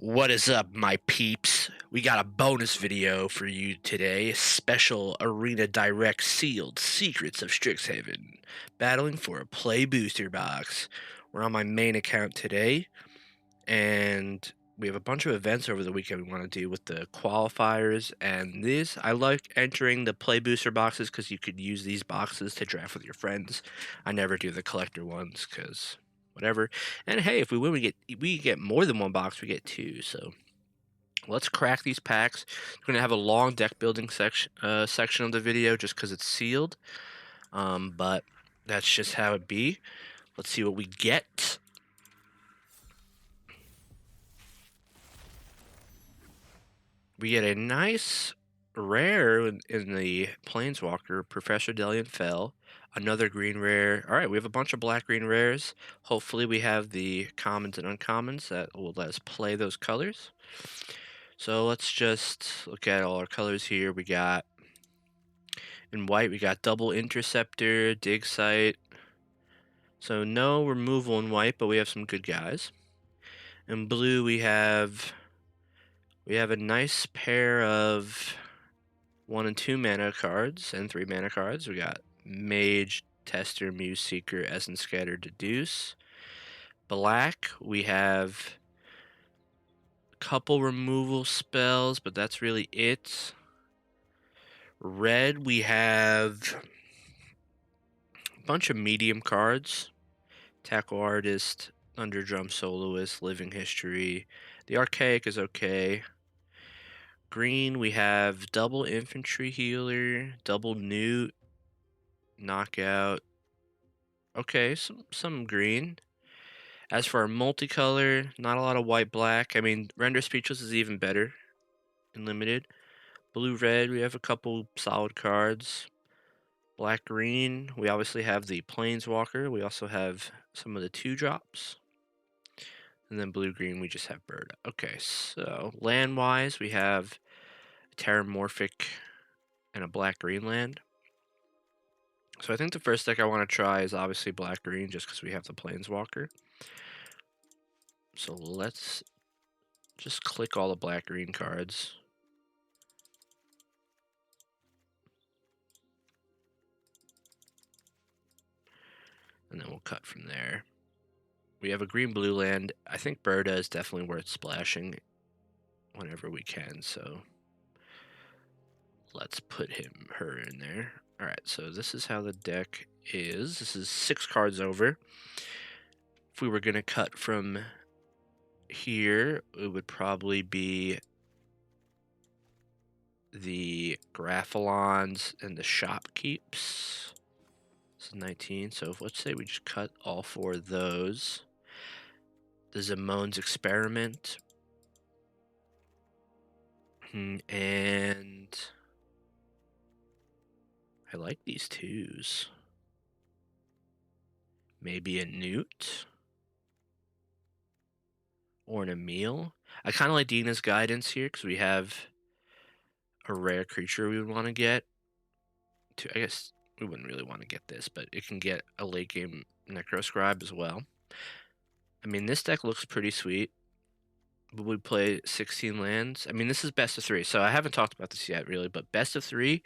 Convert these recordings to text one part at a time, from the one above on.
What is up, my peeps? We got a bonus video for you today. Special Arena Direct Sealed Secrets of Strixhaven. Battling for a Play Booster Box. We're on my main account today, and we have a bunch of events over the weekend we want to do with the qualifiers. And this, I like entering the Play Booster boxes because you could use these boxes to draft with your friends. I never do the collector ones because whatever. And hey, if we win, we get more than one box. We get two. So let's crack these packs. We're gonna have a long deck building section of the video just because it's sealed. But that's just how it be. Let's see what we get. We get a nice rare in the Planeswalker, Professor Delian Fell. Another green rare. All right, we have a bunch of black-green rares. Hopefully we have the commons and uncommons that will let us play those colors. So let's just look at all our colors here. We got, in white, we got Double Interceptor, Dig Site. So no removal in white, but we have some good guys. In blue, we have a nice pair of 1 and 2 mana cards and 3 mana cards. We got Mage, Tester, Muse Seeker, Essence Scatter, Deduce. Black, we have a couple removal spells, but that's really it. Red, we have a bunch of medium cards. Tackle Artist, Underdrum Soloist, Living History. The Archaic is okay. Green, we have double Infantry Healer, double Newt, Knockout. Okay, some green. As for our multicolor, not a lot of white black. I mean, Render Speechless is even better in limited. Blue red, we have a couple solid cards. Black green, we obviously have the Planeswalker. We also have some of the 2-drops. And then blue green, we just have Bird. Okay, so land wise, we have a Terramorphic and a black green land. So I think the first deck I want to try is obviously black green just because we have the Planeswalker. So let's just click all the black green cards. And then we'll cut from there. We have a green blue land. I think Birda is definitely worth splashing whenever we can, so let's put her in there. Alright, so this is how the deck is. This is 6 cards over. If we were going to cut from here, it would probably be the Graphalons and the Shopkeeps. This is 19, so let's say we just cut all 4 of those. The Zamone's Experiment. And I like these 2s. Maybe a Newt. Or an Emil. I kind of like Dina's Guidance here because we have a rare creature we would want to get. I guess we wouldn't really want to get this, but it can get a late game Necroscribe as well. I mean, this deck looks pretty sweet. But we play 16 lands. I mean, this is best of 3, so I haven't talked about this yet, really. But best of 3,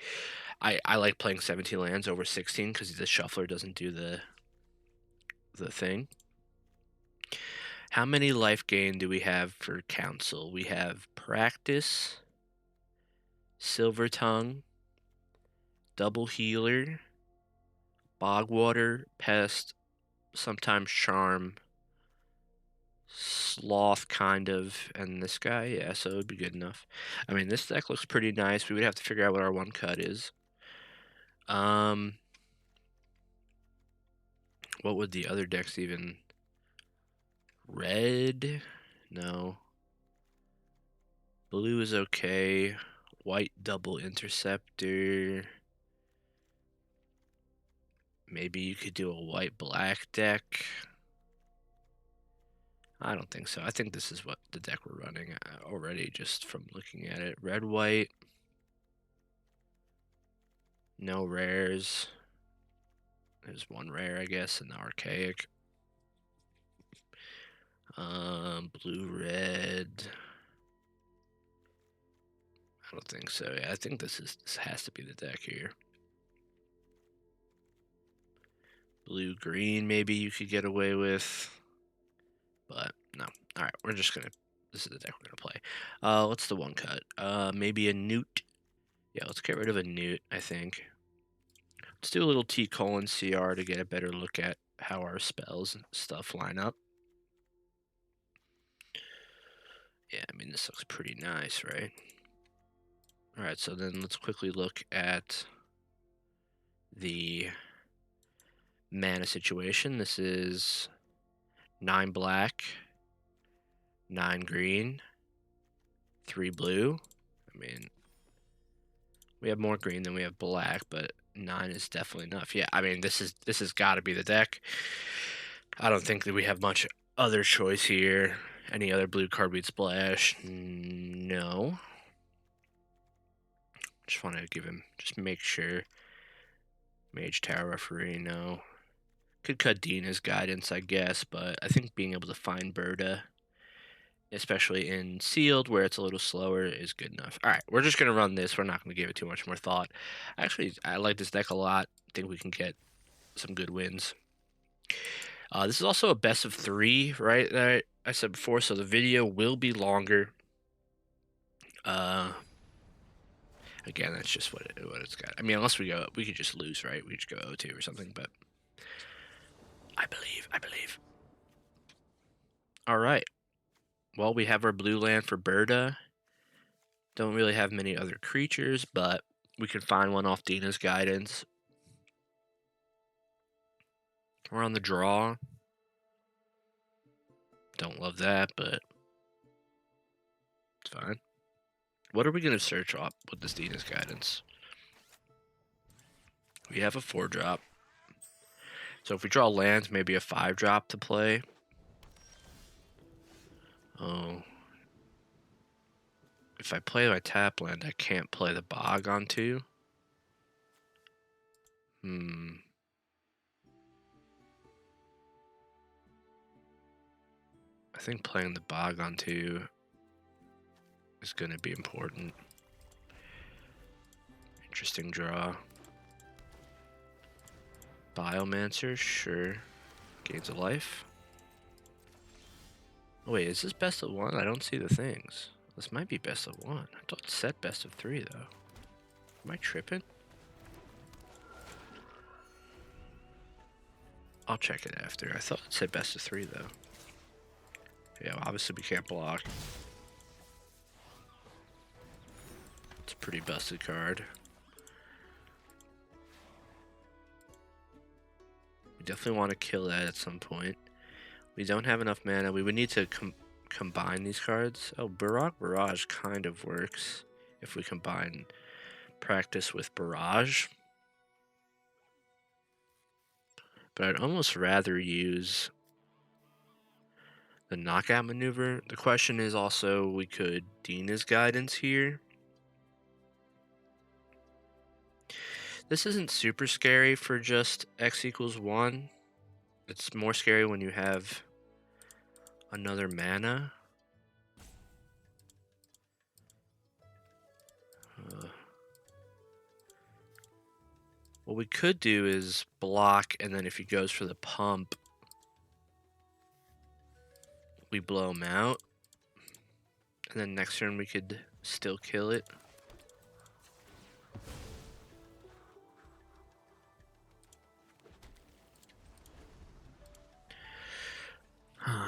I like playing 17 lands over 16 because the shuffler doesn't do the thing. How many life gain do we have for Council? We have Practice, Silver Tongue, Double Healer, Bogwater, Pest, sometimes Charm, Sloth, kind of, and this guy, yeah, so it would be good enough. I mean, this deck looks pretty nice. We would have to figure out what our 1 cut is. What would the other decks even... Red? No. Blue is okay. White Double Interceptor. Maybe you could do a white-black deck. I don't think so. I think this is what the deck we're running already, just from looking at it. Red-white. No rares. There's 1 rare, I guess, in the Archaic. Blue-red. don't think so. Yeah, I think this has to be the deck here. Blue green, maybe you could get away with, but no. All right, we're just gonna. This is the deck we're gonna play. What's the one cut? Maybe a Newt. Yeah, let's get rid of a Newt. I think. Let's do a little T::CR to get a better look at how our spells and stuff line up. Yeah, I mean, this looks pretty nice, right? All right, so then let's quickly look at the mana situation. This is 9 black, 9 green, 3 blue. I mean, we have more green than we have black, but 9 is definitely enough. Yeah, I mean, this has got to be the deck. I don't think that we have much other choice here. Any other blue card we'd splash? No. Just want to give him, just make sure. Mage Tower Referee, no. Could cut Dina's Guidance, I guess, but I think being able to find Berta, especially in Sealed, where it's a little slower, is good enough. All right, we're just going to run this. We're not going to give it too much more thought. Actually, I like this deck a lot. I think we can get some good wins. This is also a best of 3, right? That I said before, so the video will be longer. Again, that's just what it's got. I mean, unless we could just lose, right? We just go 0-2 or something, but I believe. All right. Well, we have our blue land for Berta. Don't really have many other creatures, but we can find one off Dina's Guidance. We're on the draw. Don't love that, but it's fine. What are we going to search up with this Dina's Guidance? We have a 4-drop. So if we draw lands, maybe a 5-drop to play. Oh. If I play my tap land, I can't play the Bog on 2. I think playing the Bog on 2 is going to be important. Interesting draw. Biomancer, sure. Gains a life. Oh wait, is this best of 1? I don't see the things. This might be best of 1. I thought it said best of 3 though. Am I tripping? I'll check it after. I thought it said best of 3 though. Yeah, well, obviously we can't block. It's a pretty busted card. We definitely want to kill that at some point. We don't have enough mana. We would need to combine these cards. Oh, Barak Barrage kind of works if we combine Practice with Barrage. But I'd almost rather use the Knockout Maneuver. The question is also, we could Dina's Guidance here. This isn't super scary for just X = 1. It's more scary when you have another mana. What we could do is block, and then if he goes for the pump, we blow him out. And then next turn we could still kill it.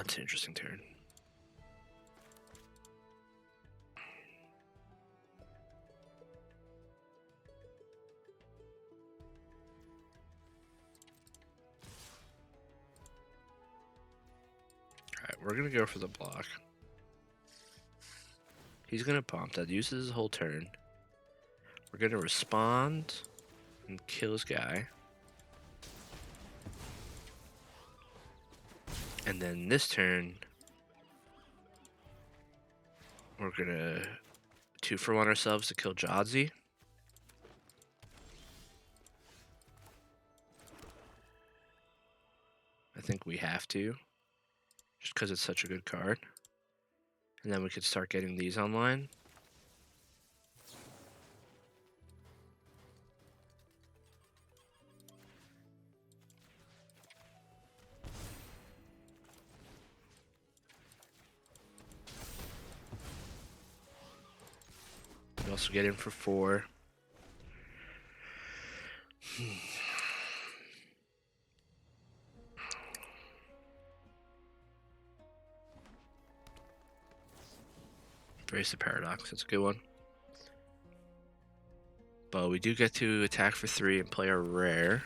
It's an interesting turn. Alright, we're gonna go for the block. He's gonna pump. That uses his whole turn. We're gonna respond and kill his guy. And then this turn, we're gonna 2-for-1 ourselves to kill Jadzi. I think we have to, just because it's such a good card. And then we could start getting these online. You also get in for 4. Embrace the Paradox. That's a good one. But we do get to attack for 3 and play our rare.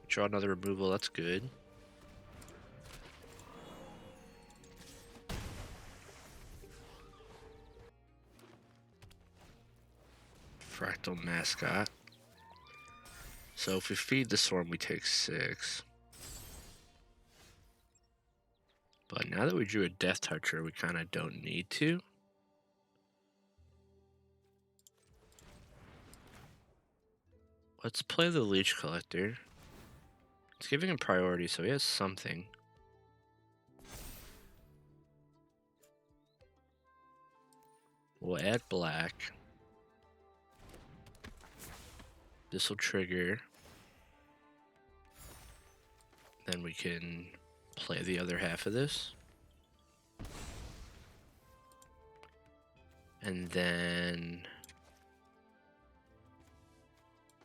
Draw another removal. That's good. Fractal Mascot. So if we feed the Swarm, we take 6. But now that we drew a Death Toucher, we kind of don't need to. Let's play the Leech Collector. It's giving him priority, so he has something. We'll add black. This will trigger. Then we can play the other half of this. And then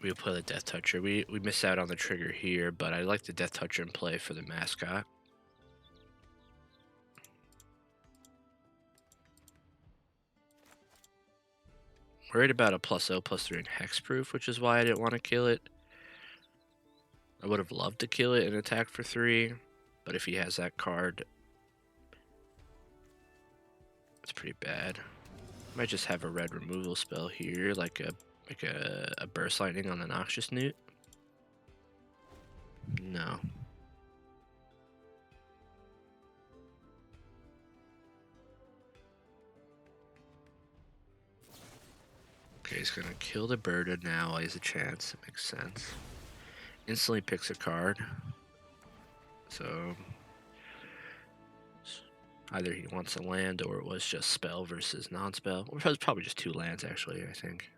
we'll play the Death Toucher. We miss out on the trigger here, but I like the Death Toucher in play for the mascot. Worried about a +0/+3 in hexproof, which is why I didn't want to kill it. I would have loved to kill it and attack for 3, but if he has that card, it's pretty bad. Might just have a red removal spell here, like a Burst Lightning on the Noxious Newt. No. Okay, he's gonna kill the bird now while he has a chance. It makes sense. Instantly picks a card. So either he wants a land or it was just spell versus non-spell. Or it was probably just 2 lands actually, I think.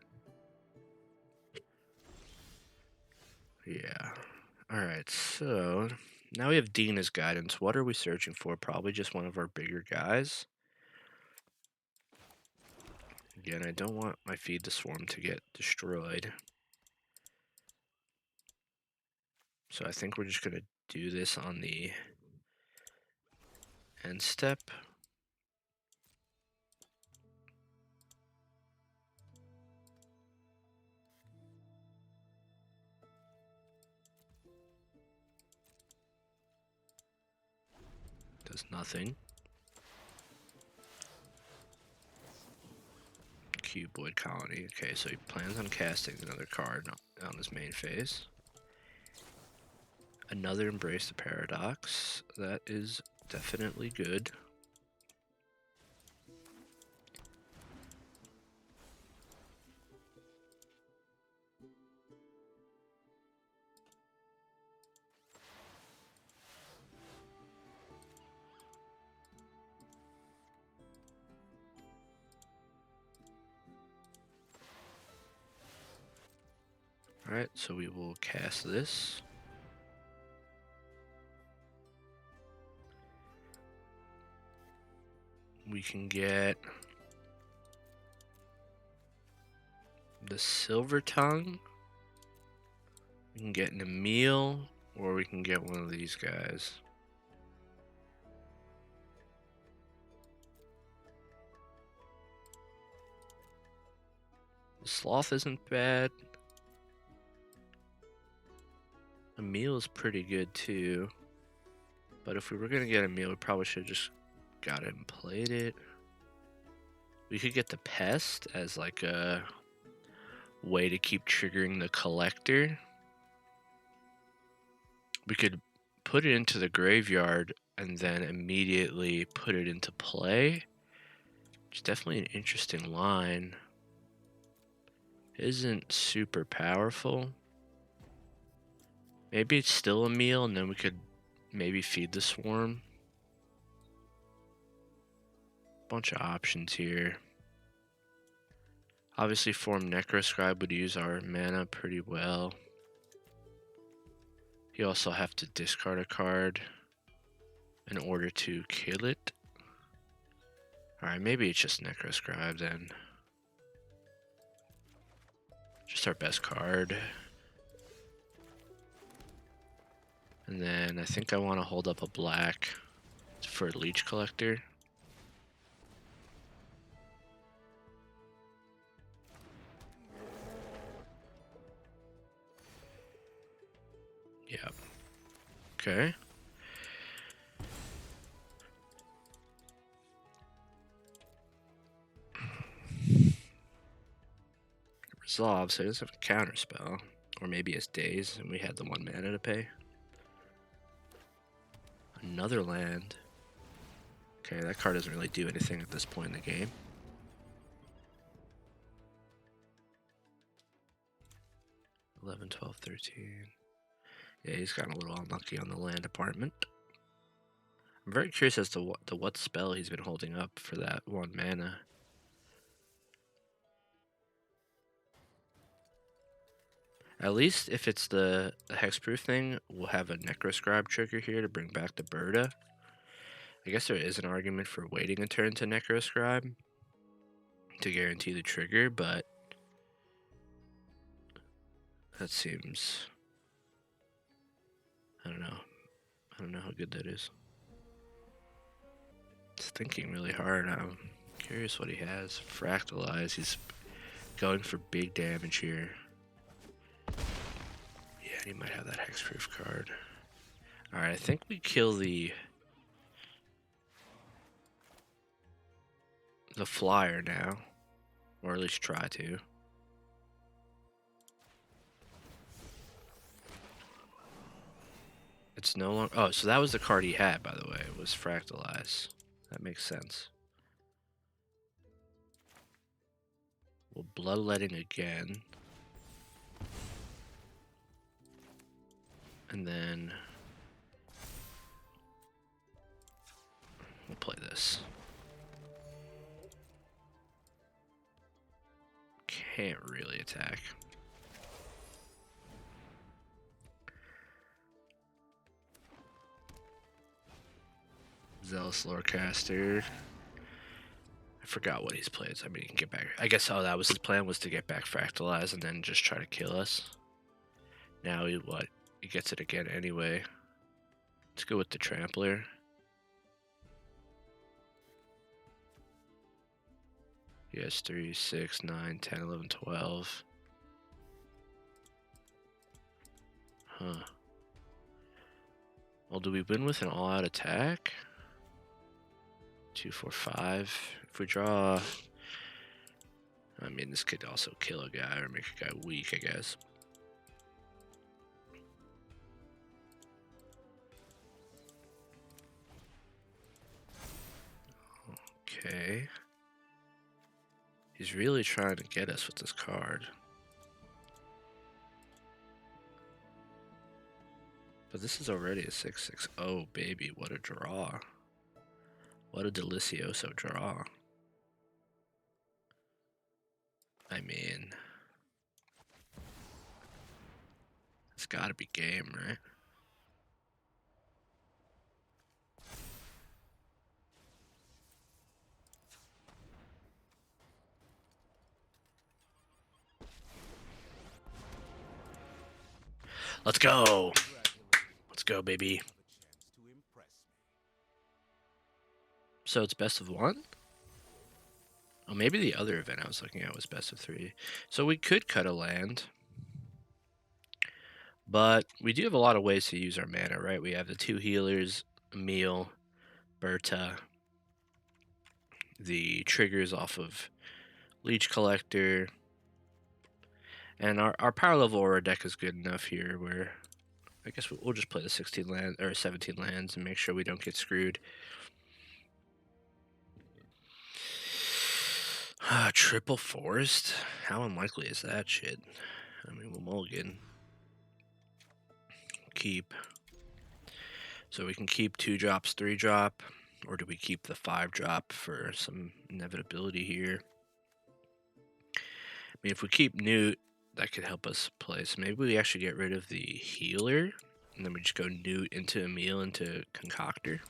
Yeah. Alright, so now we have Dean as guidance. What are we searching for? Probably just one of our bigger guys. Again, I don't want my Feed the Swarm to get destroyed. So I think we're just going to do this on the end step. Does nothing. Cuboid Colony. Okay, so he plans on casting another card on his main phase. Another Embrace the Paradox. That is definitely good. Alright, so we will cast this. We can get the Silver Tongue. We can get an Emil, or we can get one of these guys. The Sloth isn't bad. Emil is pretty good too. But if we were gonna get Emil, we probably should have just got it and played it. We could get the Pest as like a way to keep triggering the Collector. We could put it into the graveyard and then immediately put it into play. It's definitely an interesting line. It isn't super powerful. Maybe it's still Emil, and then we could maybe feed the Swarm. Bunch of options here. Obviously, Form Necroscribe would use our mana pretty well. You also have to discard a card in order to kill it. Alright, maybe it's just Necroscribe then. Just our best card. And then I think I want to hold up a black for Leech Collector. Yep. Okay. Resolve, so he doesn't have a counter spell. Or maybe it's Daze, and we had the 1 mana to pay. Another land. Okay, that card doesn't really do anything at this point in the game. $11, $12, $13. Yeah, he's gotten a little unlucky on the land department. I'm very curious as to what spell he's been holding up for that 1 mana. At least if it's the hexproof thing, we'll have a Necroscribe trigger here to bring back the Berta. I guess there is an argument for waiting a turn to Necroscribe to guarantee the trigger, but that seems... I don't know. I don't know how good that is. It's thinking really hard. I'm curious what he has. Fractalize. He's going for big damage here. Yeah, he might have that hexproof card. Alright, I think we kill the flyer now. Or at least try to. It's no longer... Oh, so that was the card he had, by the way. It was Fractalize. That makes sense. We'll Bloodletting again. And then... we'll play this. Can't really attack. Zealous Lorecaster. I forgot what he's played. So I mean, he can get back. I guess that was his plan, was to get back Fractalize and then just try to kill us. Now he gets it again anyway. Let's go with the Trampler. He has 3, 6, 9, 10, 11, 12. Huh. Well, do we win with an all-out attack? 2, 4, 5. If we draw... I mean, this could also kill a guy or make a guy weak, I guess. Okay. He's really trying to get us with this card. But this is already a 6/6. Oh, baby, what a draw. What a delicioso draw. I mean... it's gotta be game, right? Let's go! Let's go, baby. So it's best of 1? Oh, maybe the other event I was looking at was best of 3. So we could cut a land. But we do have a lot of ways to use our mana, right? We have the 2 healers, Emil, Berta, the triggers off of Leech Collector, and our power level or our deck is good enough here where I guess we'll just play the 16 land or 17 lands and make sure we don't get screwed. Triple Forest? How unlikely is that shit? I mean, we'll mulligan. Keep. So we can keep 2 drops, 3 drop, or do we keep the 5 drop for some inevitability here? I mean, if we keep Newt, that could help us play. So maybe we actually get rid of the healer, and then we just go Newt into Emil into Concoctor.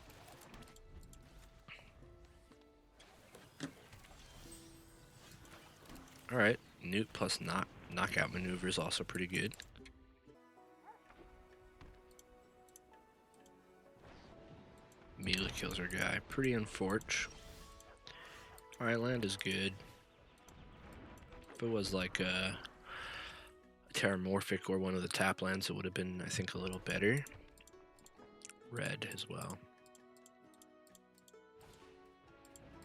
Alright, Newt plus not Knockout maneuver is also pretty good. Immediately kills our guy. Pretty unfortunate. Alright, land is good. If it was like a Terramorphic or one of the tap lands, it would have been, I think, a little better. Red as well.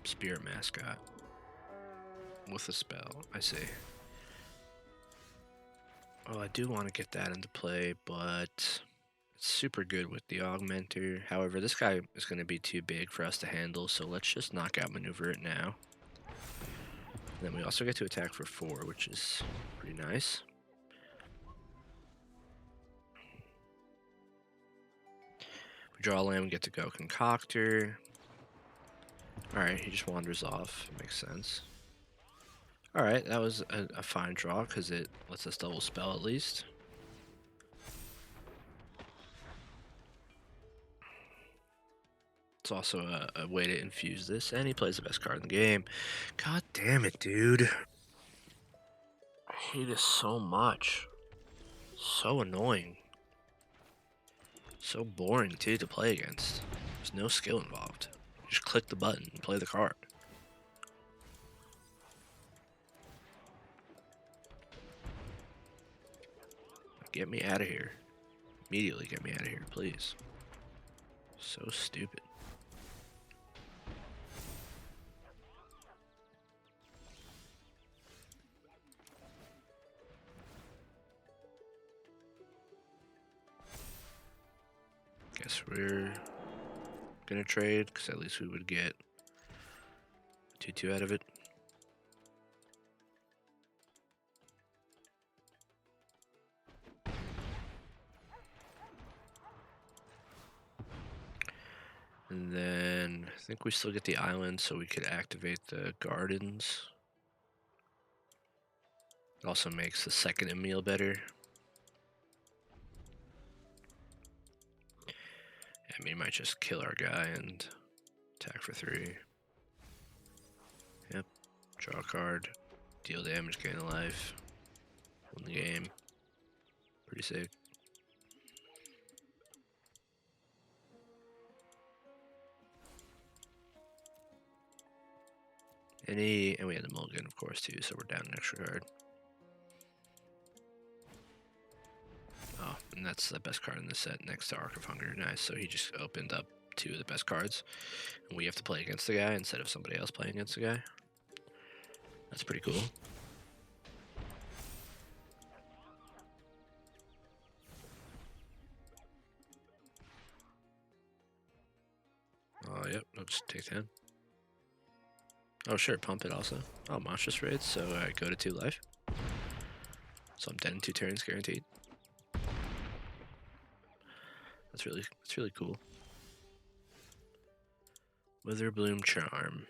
Spirit Mascot. With a spell, I see. Oh, I do want to get that into play, but it's super good with the Augmenter. However, this guy is going to be too big for us to handle, so let's just knockout maneuver it now. And then we also get to attack for 4, which is pretty nice. We draw a land, we get to go Concoctor. Alright, he just wanders off. Makes sense. Alright, that was a fine draw because it lets us double spell at least. It's also a way to infuse this, and he plays the best card in the game. God damn it, dude. I hate this so much. So annoying. So boring, too, to play against. There's no skill involved. You just click the button and play the card. Get me out of here. Immediately get me out of here, please. So stupid. Guess we're gonna trade, because at least we would get 2/2 out of it. And then I think we still get the island, so we could activate the gardens. It also makes the second Emil better. I mean, he might just kill our guy and attack for 3. Yep. Draw a card. Deal damage, gain a life. Win the game. Pretty sick. And we had the mulligan, of course, too, so we're down an extra card. Oh, and that's the best card in the set next to Arc of Hunger. Nice, so he just opened up 2 of the best cards. And we have to play against the guy instead of somebody else playing against the guy. That's pretty cool. Oh, yep, I'll just take 10. Oh, sure, pump it also. Oh, monstrous raids, so I go to 2 life. So I'm dead in 2 turns, guaranteed. That's really cool. Witherbloom Charm.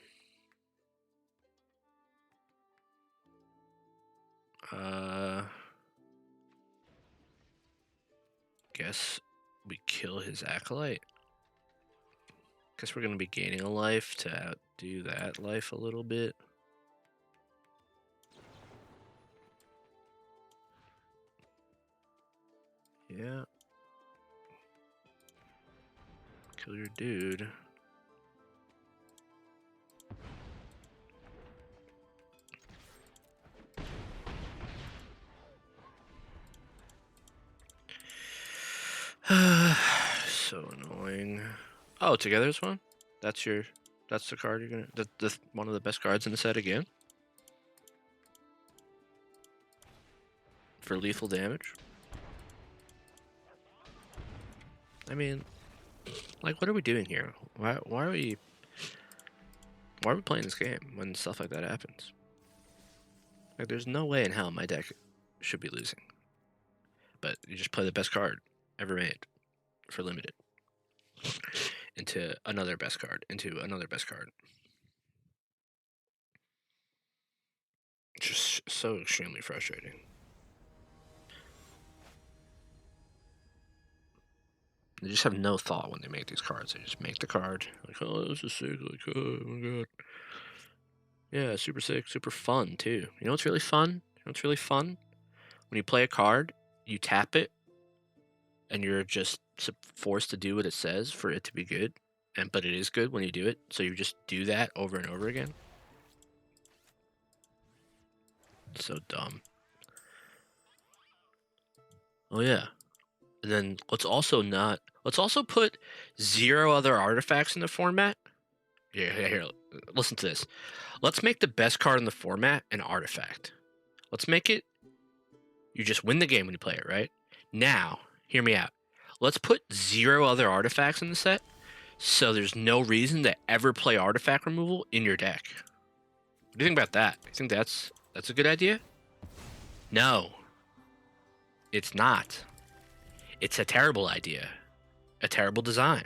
Guess we kill his acolyte. Guess we're gonna be gaining a life to outdo that life a little bit. Yeah. Kill your dude. So annoying. Oh, Together's one? That's the card you're gonna, the one of the best cards in the set again? For lethal damage? I mean, like, what are we doing here? Why are we playing this game when stuff like that happens? Like, there's no way in hell my deck should be losing. But you just play the best card ever made for limited into another best card, into another best card. Just so extremely frustrating. They just have no thought when they make these cards. They just make the card, like, oh, this is sick, like, oh my god. Yeah, super sick, super fun, too. You know what's really fun? You know what's really fun? When you play a card, you tap it, and you're just forced to do what it says for it to be good. But it is good when you do it, so you just do that over and over again. So dumb. Oh yeah. And then let's also put 0 other artifacts in the format. Here, listen to this. Let's make the best card in the format an artifact. Let's make it, you just win the game when you play it, right? Now, hear me out. Let's put 0 other artifacts in the set, so there's no reason to ever play artifact removal in your deck. What do you think about that? I think that's a good idea? No. It's not. It's a terrible idea. A terrible design.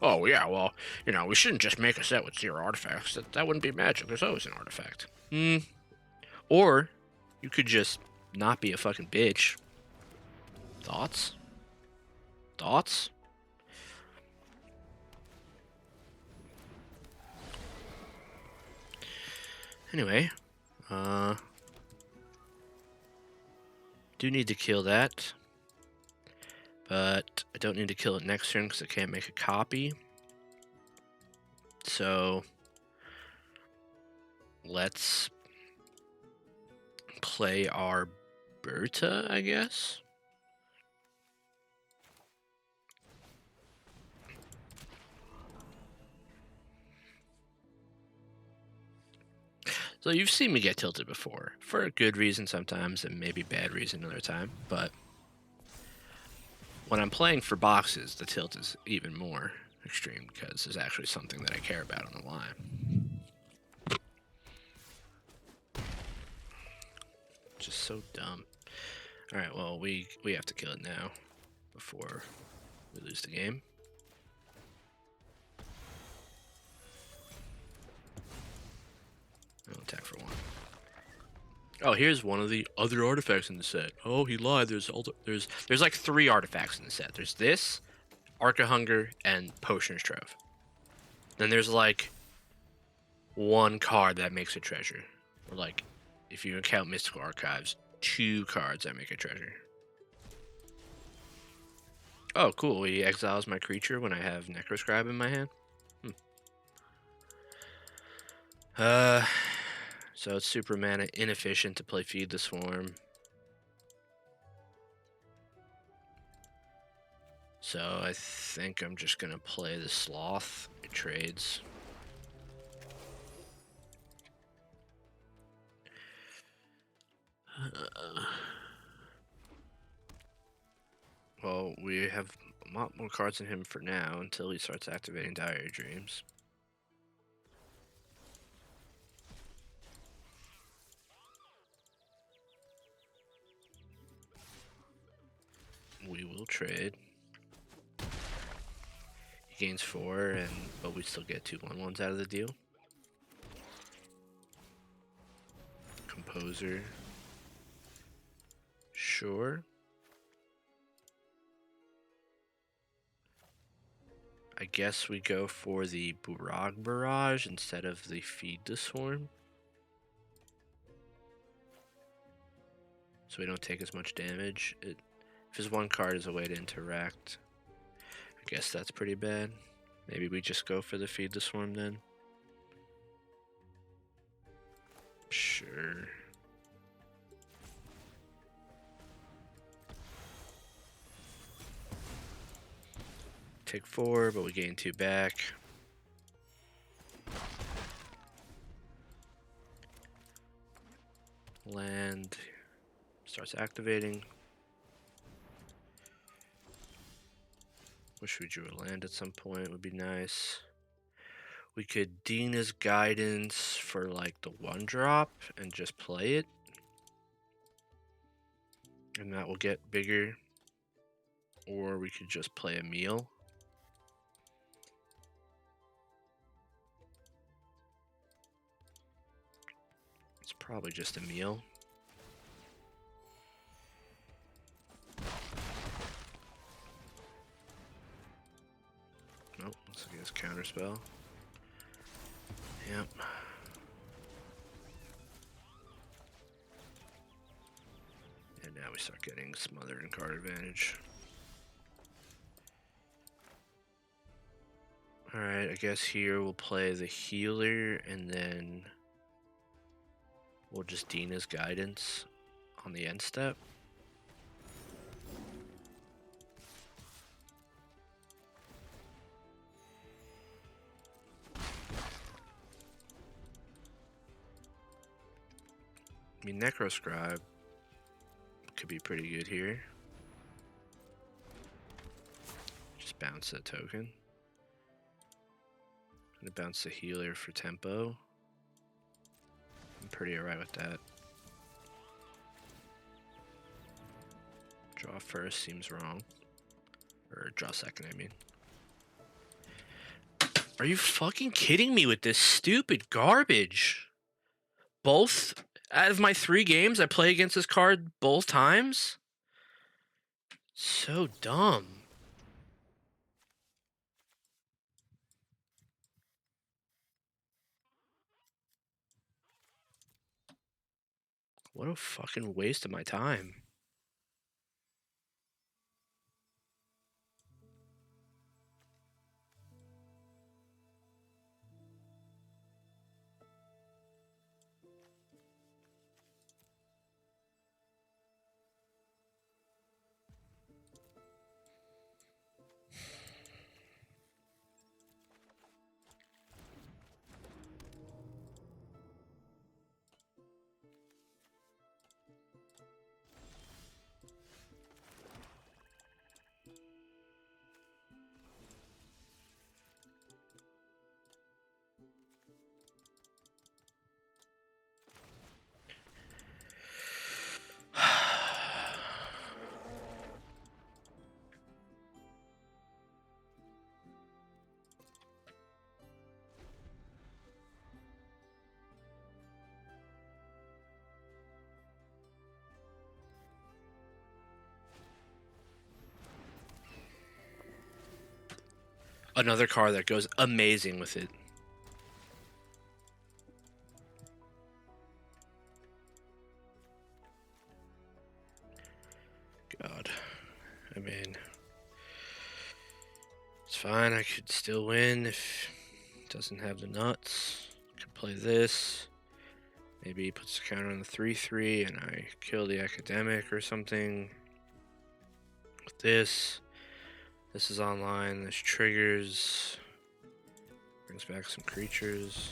Oh, yeah, well, we shouldn't just make a set with 0 artifacts. That wouldn't be Magic. There's always an artifact. Or you could just not be a fucking bitch. Thoughts? Thoughts? Anyway, do need to kill that. But I don't need to kill it next turn because I can't make a copy. So let's play our Berta, I guess. So you've seen me get tilted before, for a good reason sometimes and maybe bad reason another time, but when I'm playing for boxes, the tilt is even more extreme because there's actually something that I care about on the line. Just so dumb. Alright, well, we have to kill it now before we lose the game. I'll attack for 1. Oh, here's one of the other artifacts in the set. Oh, he lied. There's like 3 artifacts in the set. There's this, Arc of Hunger, and Potioner's Trove. Then there's like 1 card that makes a treasure. Or like, if you count Mystical Archives, 2 cards that make a treasure. Oh, cool. He exiles my creature when I have Necroscribe in my hand. So it's super mana inefficient to play Feed the Swarm. So I think I'm just gonna play the Sloth. It trades. Well, we have a lot more cards in him for now until he starts activating Diary Dreams. We will trade. He gains 4, but we still get 2 1/1s out of the deal. Composer. Sure. I guess we go for the Burag Barrage instead of the Feed the Swarm. So we don't take as much damage. If his 1 card is a way to interact, I guess that's pretty bad. Maybe we just go for the Feed the Swarm then. Sure. Take 4, but we gain 2 back. Land starts activating. Wish we drew a land at some point, would be nice. We could Dina's Guidance for like the 1-drop and just play it. And that will get bigger. Or we could just play a meal. It's probably just a meal. Nope, looks like he has Counterspell. Yep. And now we start getting smothered and card advantage. Alright, I guess here we'll play the healer, and then we'll just Dina's Guidance on the end step. I mean, Necroscribe could be pretty good here. Just bounce that token. Gonna bounce the healer for tempo. I'm pretty alright with that. Draw first seems wrong. Or draw second, I mean. Are you fucking kidding me with this stupid garbage? Both out of my 3 games, I play against this card both times? So dumb. What a fucking waste of my time. Another card that goes amazing with it. God. I mean, it's fine. I could still win if it doesn't have the nuts. Could play this. Maybe he puts the counter on the 3/3 and I kill the academic or something. With this. This is online. This triggers. Brings back some creatures.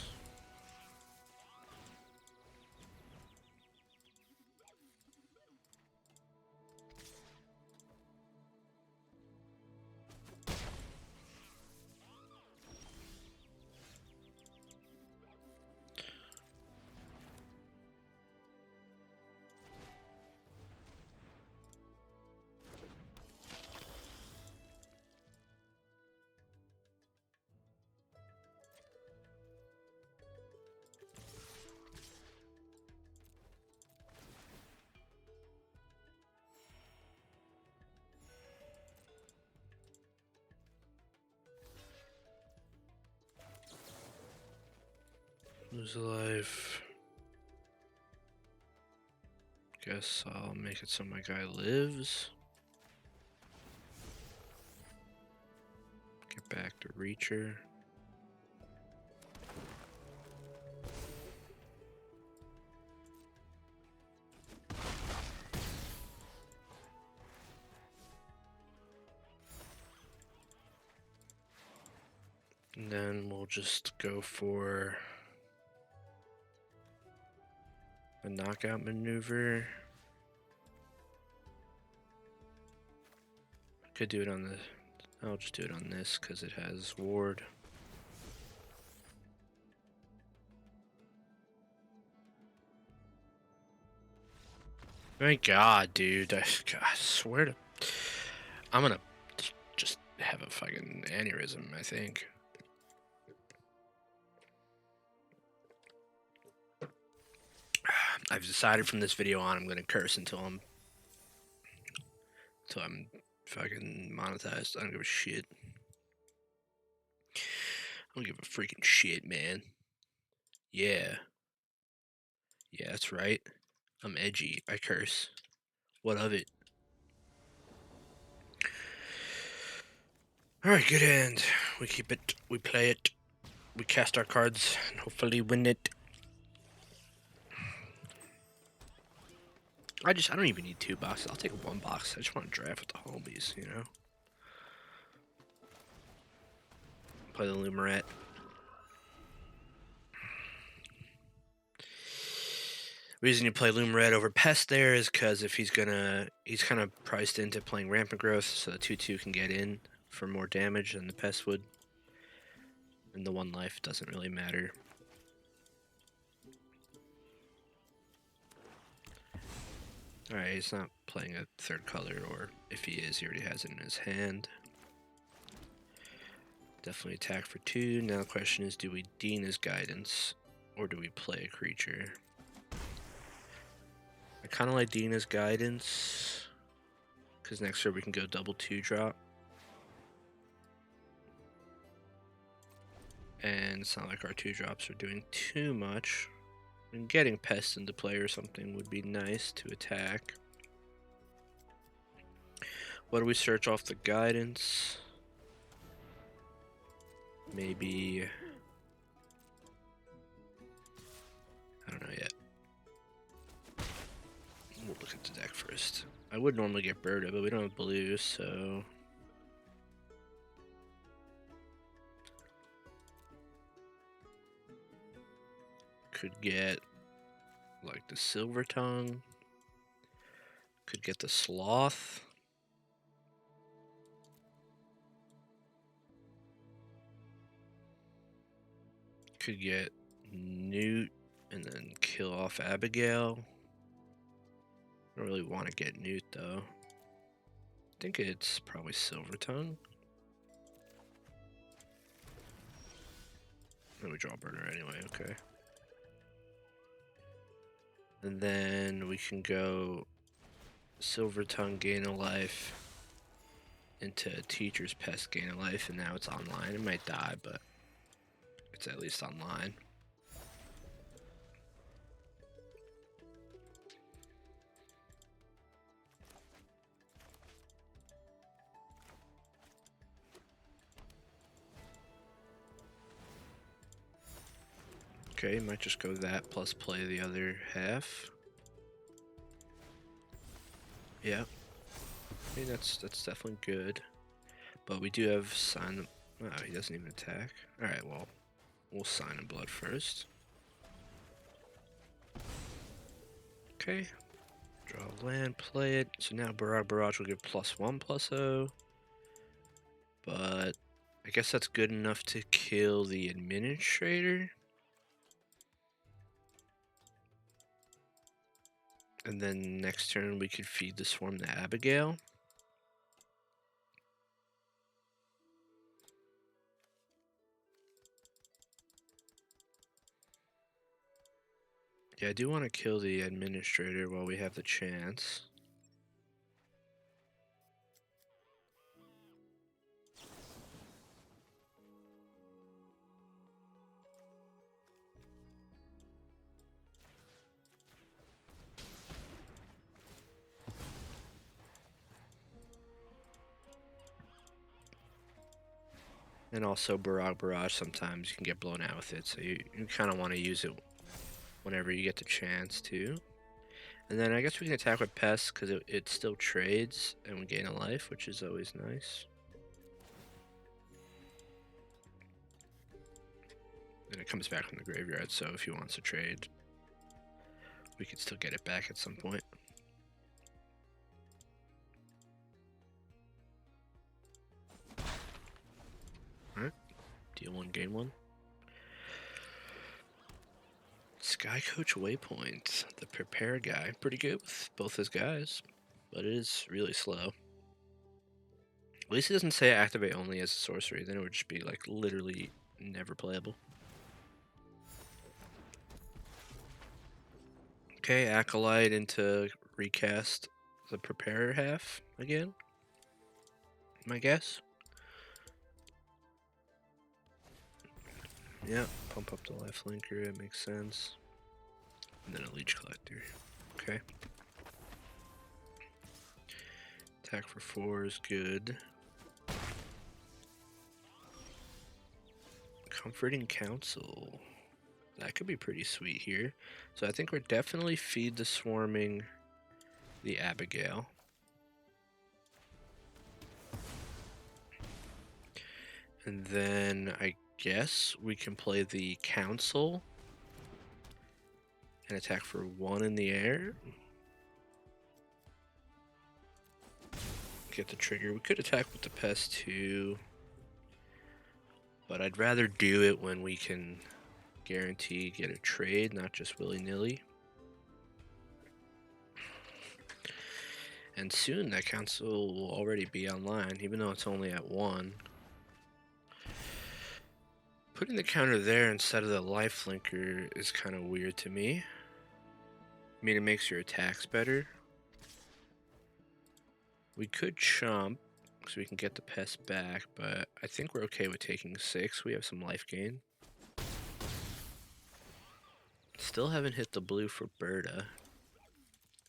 Lose a life. Guess I'll make it so my guy lives. Get back to Reacher. And then we'll just go for a knockout maneuver. Could do it on the... I'll just do it on this because it has ward. Thank God, dude. I swear to... I'm gonna just have a fucking aneurysm, I think. I've decided from this video on I'm gonna curse until I'm fucking monetized. I don't give a shit. I don't give a freaking shit, man. Yeah. Yeah, that's right. I'm edgy. I curse. What of it? Alright, good hand. We keep it, we play it, we cast our cards, and hopefully win it. I don't even need 2 boxes. I'll take 1 box. I just want to draft with the homies, you know? Play the Lumaret. Reason you play Lumaret over Pest there is because if he's kind of priced into playing Rampant Growth, so the 2/2 can get in for more damage than the Pest would. And the 1 life doesn't really matter. Alright, he's not playing a 3rd color, or if he is, he already has it in his hand. Definitely attack for 2. Now the question is, do we Dean his Guidance, or do we play a creature? I kind of like Dina's Guidance, because next turn we can go double 2-drop. And it's not like our 2-drops are doing too much. And getting Pest into play or something would be nice to attack. What do we search off the Guidance? Maybe... I don't know yet. We'll look at the deck first. I would normally get Birda, but we don't have blue, so... Could get, like, the Silver Tongue. Could get the Sloth. Could get Newt and then kill off Abigail. I don't really want to get Newt, though. I think it's probably Silver Tongue. Then we draw Burner anyway, okay. And then we can go Silver Tongue, gain a life, into Teacher's Pest, gain a life, and now it's online. It might die, but it's at least online. Okay, might just go that plus play the other half. Yeah, I mean that's definitely good. But we do have Sign. Oh, he doesn't even attack. All right, well, we'll Sign in Blood first. Okay, draw a land, play it. So now Barrage will give +1/+0. But I guess that's good enough to kill the Administrator. And then next turn we could feed the Swarm to Abigail. Yeah, I do want to kill the Administrator while we have the chance. And also Barrage, sometimes you can get blown out with it, so you kind of want to use it whenever you get the chance to. And then I guess we can attack with Pest, because it still trades, and we gain a life, which is always nice. And it comes back from the graveyard, so if he wants to trade, we could still get it back at some point. Alright, deal 1, gain 1. Sky Coach Waypoint, the prepare guy. Pretty good with both his guys, but it is really slow. At least it doesn't say activate only as a sorcery, then it would just be like literally never playable. Okay, Acolyte into recast the prepare half again, my guess. Yeah, pump up the life linker, it makes sense. And then a Leech Collector. Okay. Attack for 4 is good. Comforting Counsel. That could be pretty sweet here. So I think we're definitely Feed the Swarming the Abigail. And then I guess we can play the Council and attack for 1 in the air. Get the trigger. We could attack with the Pest too, but I'd rather do it when we can guarantee get a trade, not just willy-nilly. And soon that Council will already be online, even though it's only at 1. Putting the counter there instead of the life linker is kind of weird to me. I mean, it makes your attacks better. We could chump so we can get the Pest back, but I think we're okay with taking 6. We have some life gain. Still haven't hit the blue for Berta.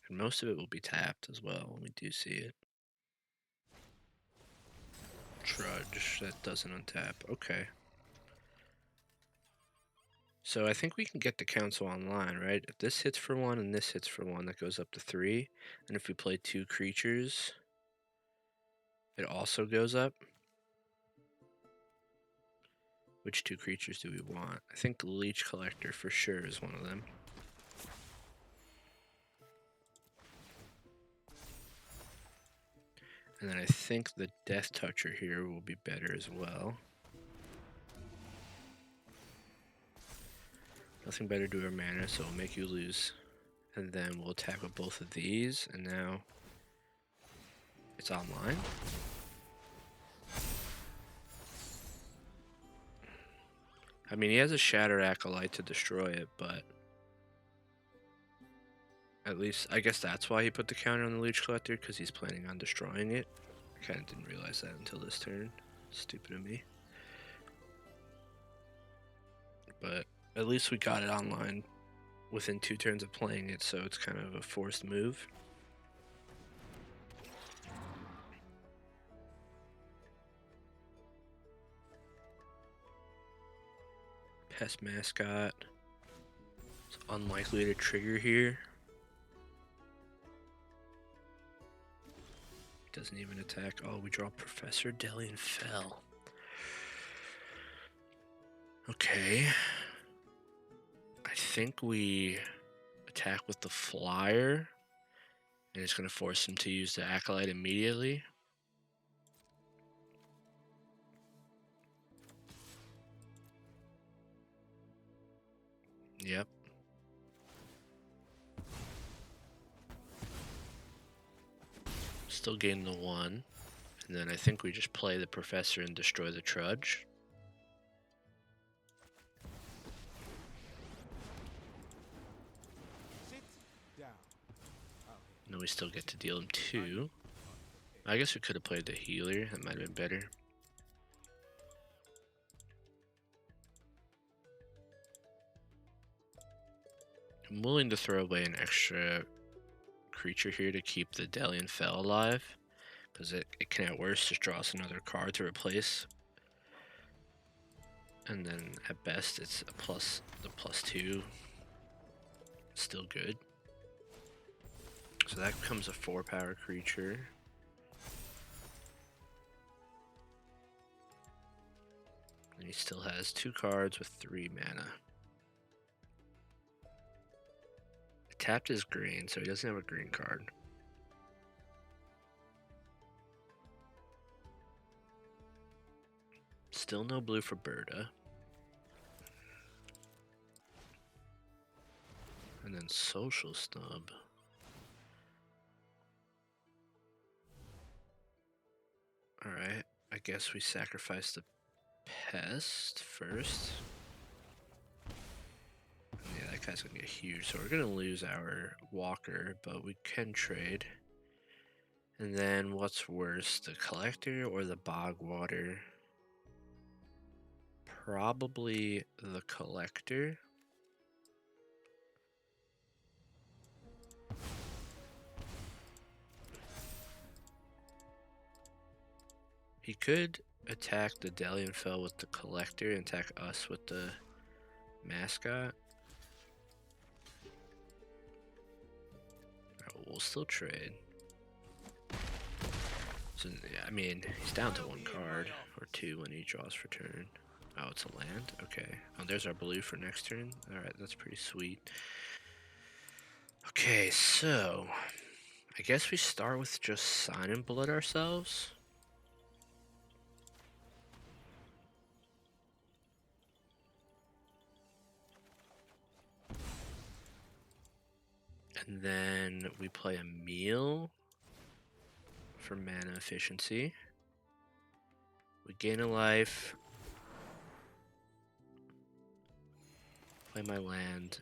And most of it will be tapped as well when we do see it. Trudge, that doesn't untap. Okay. So I think we can get the Council online, right? If this hits for 1 and this hits for 1, that goes up to 3. And if we play 2 creatures, it also goes up. Which 2 creatures do we want? I think the Leech Collector for sure is one of them. And then I think the Death Toucher here will be better as well. Nothing better to our mana, so it'll make you lose. And then we'll attack with both of these, and now it's online. I mean, he has a Shatter Acolyte to destroy it, but at least, I guess that's why he put the counter on the Leech Collector, because he's planning on destroying it. I kind of didn't realize that until this turn. Stupid of me. But at least we got it online within 2 turns of playing it, so it's kind of a forced move. Pest Mascot. It's unlikely to trigger here. Doesn't even attack. Oh, we draw Professor Delian Fell. Okay. I think we attack with the Flyer, and it's going to force him to use the Acolyte immediately. Yep. Still gain the 1. And then I think we just play the Professor and destroy the Trudge. And then we still get to deal him 2. I guess we could have played the Healer. That might have been better. I'm willing to throw away an extra creature here to keep the Delian Fell alive, because it can at worst just draw us another card to replace. And then at best it's a the +2. Still good. So that becomes a 4-power creature. And he still has 2 cards with 3 mana. Tapped is green, so he doesn't have a green card. Still no blue for Berta. And then Social Snub. Alright, I guess we sacrifice the Pest first. Yeah, that guy's gonna get huge, so we're gonna lose our Walker, but we can trade. And then what's worse, the Collector or the Bogwater? Probably the Collector. He could attack the Delian Fell with the Collector and attack us with the Mascot. Right, we'll still trade. So, yeah, I mean, he's down to one card, or two when he draws for turn. Oh, it's a land? Okay. Oh, there's our blue for next turn. Alright, that's pretty sweet. Okay, so I guess we start with just Sign and Blood ourselves. And then we play a meal for mana efficiency. We gain a life. Play my land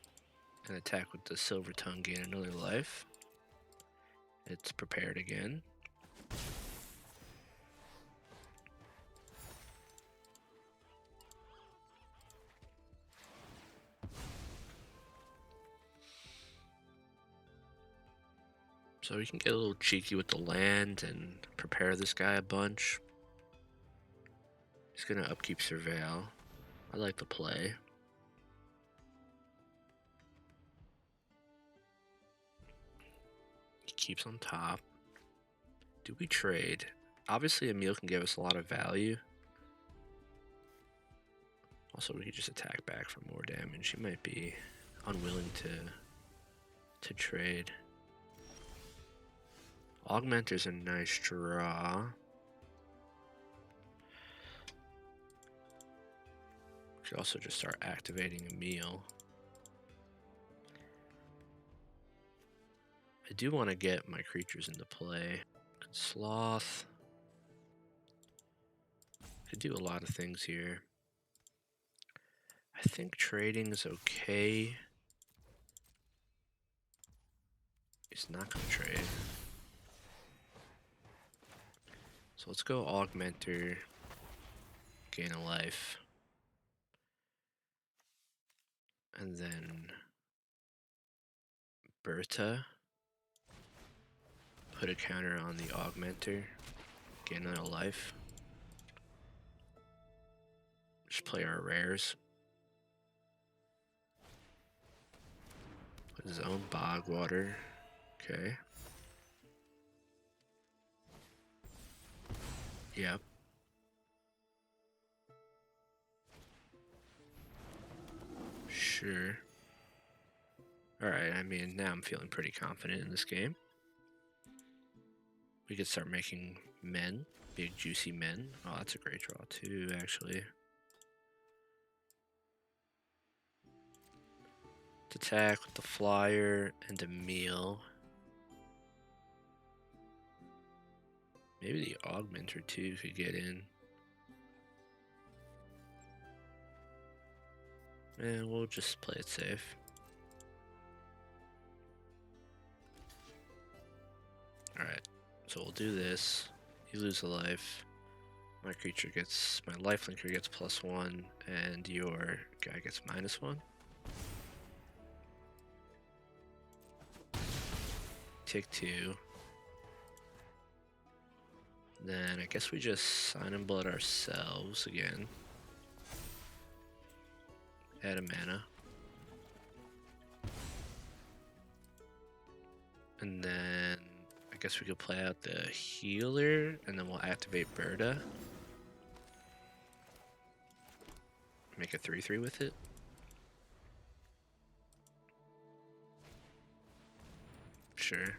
and attack with the Silver Tongue, gain another life. It's prepared again. So we can get a little cheeky with the land and prepare this guy a bunch. He's gonna upkeep Surveil. I like the play. He keeps on top. Do we trade? Obviously, Emil can give us a lot of value. Also, we could just attack back for more damage. He might be unwilling to trade. Augmenter's a nice draw. We could also just start activating Emil. I do want to get my creatures into play. Sloth. Could do a lot of things here. I think trading is okay. He's not going to trade. So let's go Augmenter. Gain a life. And then Berta. Put a counter on the Augmenter. Gain another life. Just play our rares. Put his own Bogwater. Okay. Yep. Sure. Alright, I mean, now I'm feeling pretty confident in this game. We could start making men. Big, juicy men. Oh, that's a great draw, too, actually. Attack with the Flyer and a meal. Maybe the Augmenter, too, could get in. And we'll just play it safe. Alright, so we'll do this. You lose a life. My lifelinker gets +1, and your guy gets -1. Take 2. Then I guess we just Sign and Blood ourselves again. Add a mana. And then I guess we could play out the healer, and then we'll activate Berta. Make a 3/3 with it. Sure.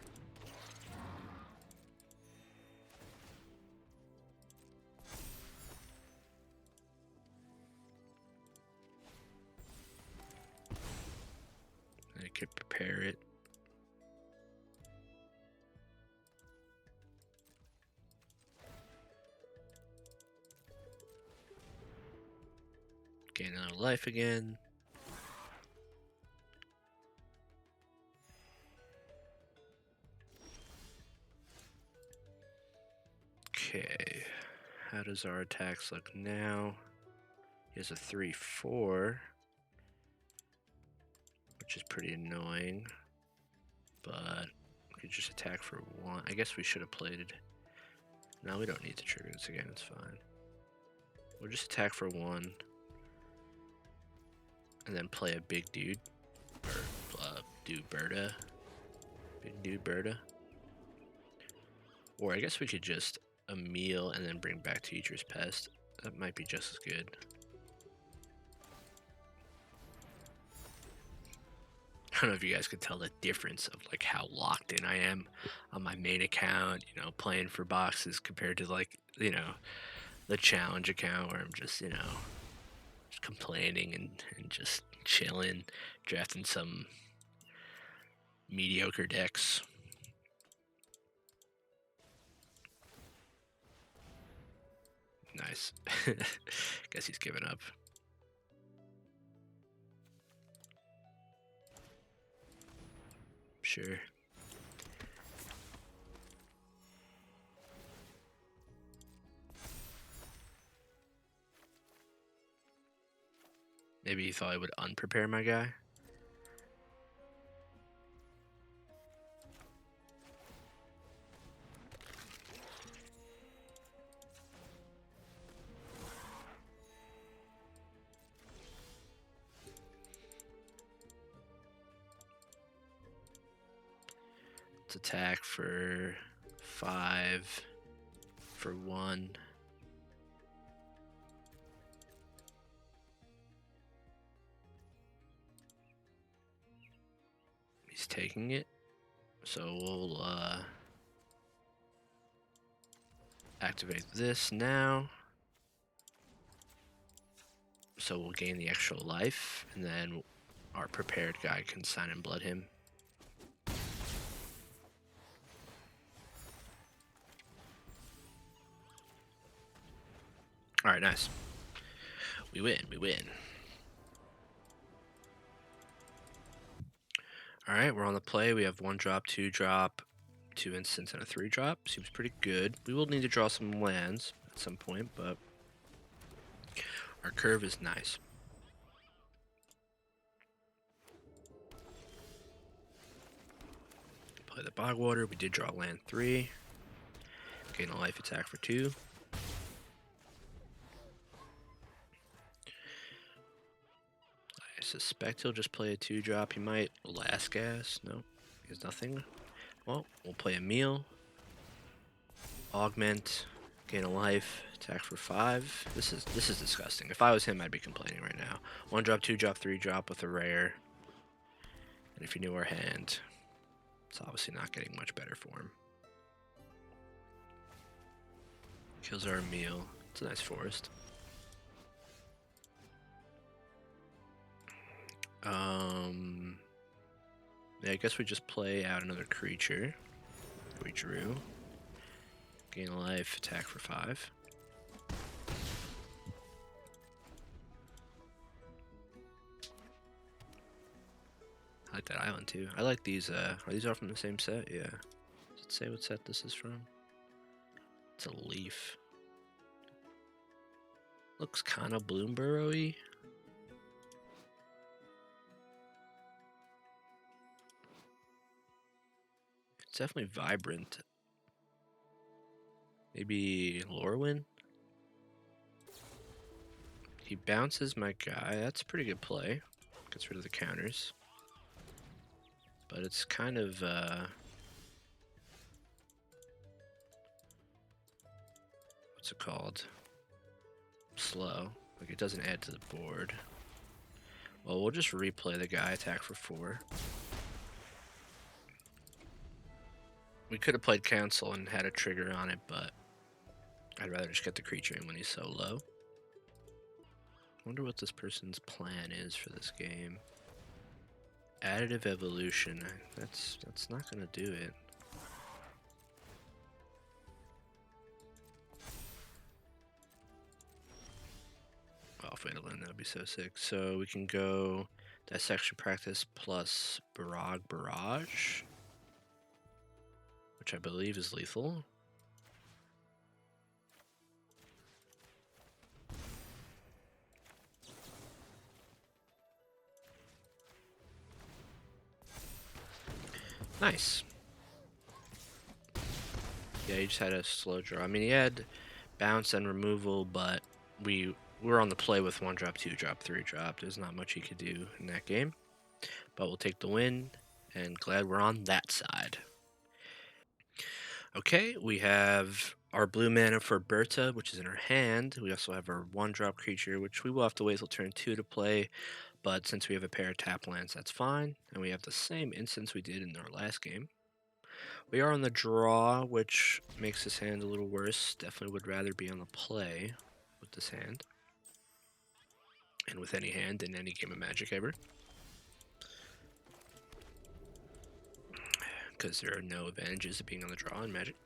I could prepare it. Gain another life again. Okay. How does our attacks look now? He has a 3/4, which is pretty annoying. But we could just attack for 1. I guess we should have played No, we don't need to trigger this again. It's fine. We'll just attack for 1. And then play a big dude. Or dude Berta. Big dude Berta. Or I guess we could just a meal and then bring back Teacher's Pest. That might be just as good. I don't know if you guys could tell the difference of like how locked in I am on my main account, you know, playing for boxes compared to like, you know, the challenge account where I'm just, you know, just complaining and just chilling, drafting some mediocre decks. Nice. Guess he's given up. Sure. Maybe he thought I would unprepare my guy. Let's attack for 5 for 1. He's taking it, so we'll activate this now. So we'll gain the extra life, and then our prepared guy can sign and blood him. Alright, nice. We win, we win. Alright, we're on the play. We have 1 drop, 2 drop, 2 instants, and a 3 drop. Seems pretty good. We will need to draw some lands at some point, but our curve is nice. Play the Bogwater. We did draw land 3. Gain a life, attack for 2. I suspect he'll just play a 2 drop. He might last gas. No, he has nothing. Well, we'll play a meal. Augment. Gain a life. Attack for 5. This is disgusting. If I was him, I'd be complaining right now. 1 drop, 2 drop, 3 drop with a rare. And if you knew our hand, it's obviously not getting much better for him. Kills our meal. It's a nice forest. Yeah, I guess we just play out another creature. We drew. Gain a life, attack for 5. I like that island too. I like these, are these all from the same set? Yeah. Does it say what set this is from? It's a leaf. Looks kind of Bloomburrow-y. It's definitely vibrant. Maybe Lorwyn? He bounces my guy. That's a pretty good play. Gets rid of the counters. But it's kind of, what's it called? Slow. Like, it doesn't add to the board. Well, we'll just replay the guy, attack for 4. We could have played cancel and had a trigger on it, but I'd rather just get the creature in when he's so low. Wonder what this person's plan is for this game. Additive evolution. That's not gonna do it. Oh, if we had a land, that would be so sick. So we can go dissection practice plus barrage, which I believe is lethal. Nice. Yeah, he just had a slow draw. I mean, he had bounce and removal, but we were on the play with 1-drop, 2-drop, 3-drop. There's not much he could do in that game. But we'll take the win, and glad we're on that side. Okay, we have our blue mana for Berta, which is in our hand. We also have our 1-drop creature, which we will have to wait till turn 2 to play. But since we have a pair of tap lands, that's fine. And we have the same instance we did in our last game. We are on the draw, which makes this hand a little worse. Definitely would rather be on the play with this hand. And with any hand in any game of Magic ever. Because there are no advantages of being on the draw in Magic.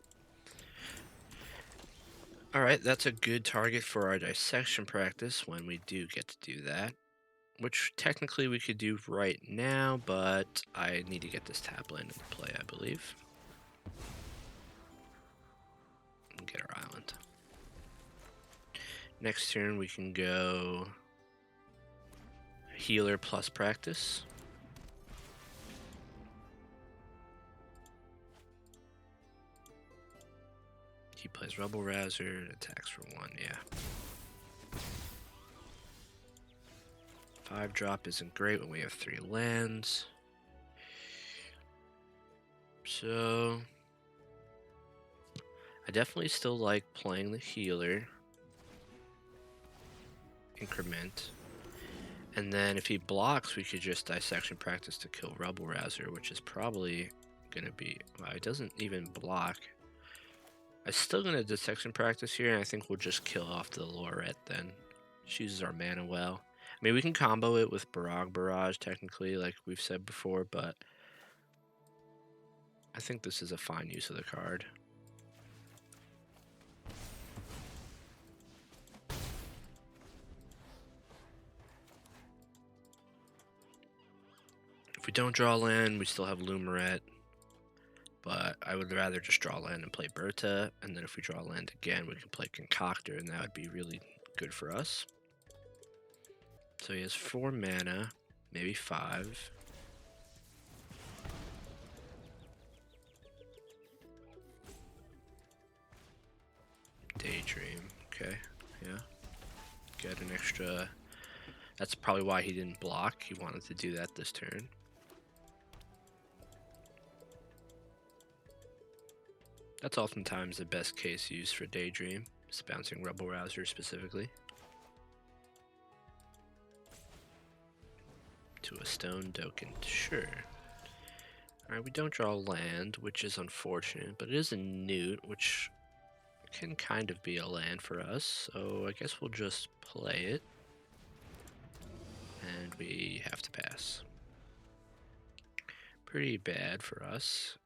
Alright, that's a good target for our dissection practice when we do get to do that. Which technically we could do right now, but I need to get this tap land into play, I believe. And get our island. Next turn we can go healer plus practice. He plays Rebel Rouser, attacks for 1, yeah. 5-drop isn't great when we have 3 lands. So I definitely still like playing the healer increment. And then if he blocks, we could just dissection practice to kill Rebel Rouser, which is probably gonna be, well, it doesn't even block. I'm still gonna dissection practice here, and I think we'll just kill off the Lorette then. She uses our mana well. I mean, we can combo it with Barrage technically, like we've said before, but I think this is a fine use of the card. If we don't draw land, we still have Lumerette, but I would rather just draw land and play Berta, and then if we draw land again, we can play Concoctor, and that would be really good for us. So he has 4 mana, maybe 5. Daydream, okay, yeah. Get an extra. That's probably why he didn't block. He wanted to do that this turn. That's oftentimes the best case used for Daydream. It's bouncing Rebel Rouser specifically. To a stone token, sure. Alright, we don't draw land, which is unfortunate, but it is a newt, which can kind of be a land for us, so I guess we'll just play it. And we have to pass. Pretty bad for us.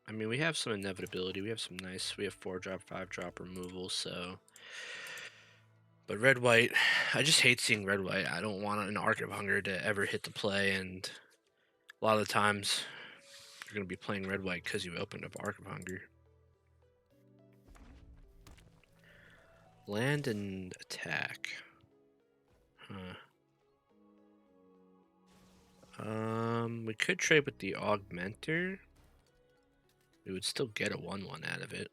I mean, we have some inevitability. We have some nice, we have 4-drop, 5-drop removal, so. But red-white, I just hate seeing red-white. I don't want an Arc of Hunger to ever hit the play, and a lot of the times you're going to be playing red-white because you opened up Arc of Hunger. Land and attack. We could trade with the Augmenter. We would still get a 1/1 out of it.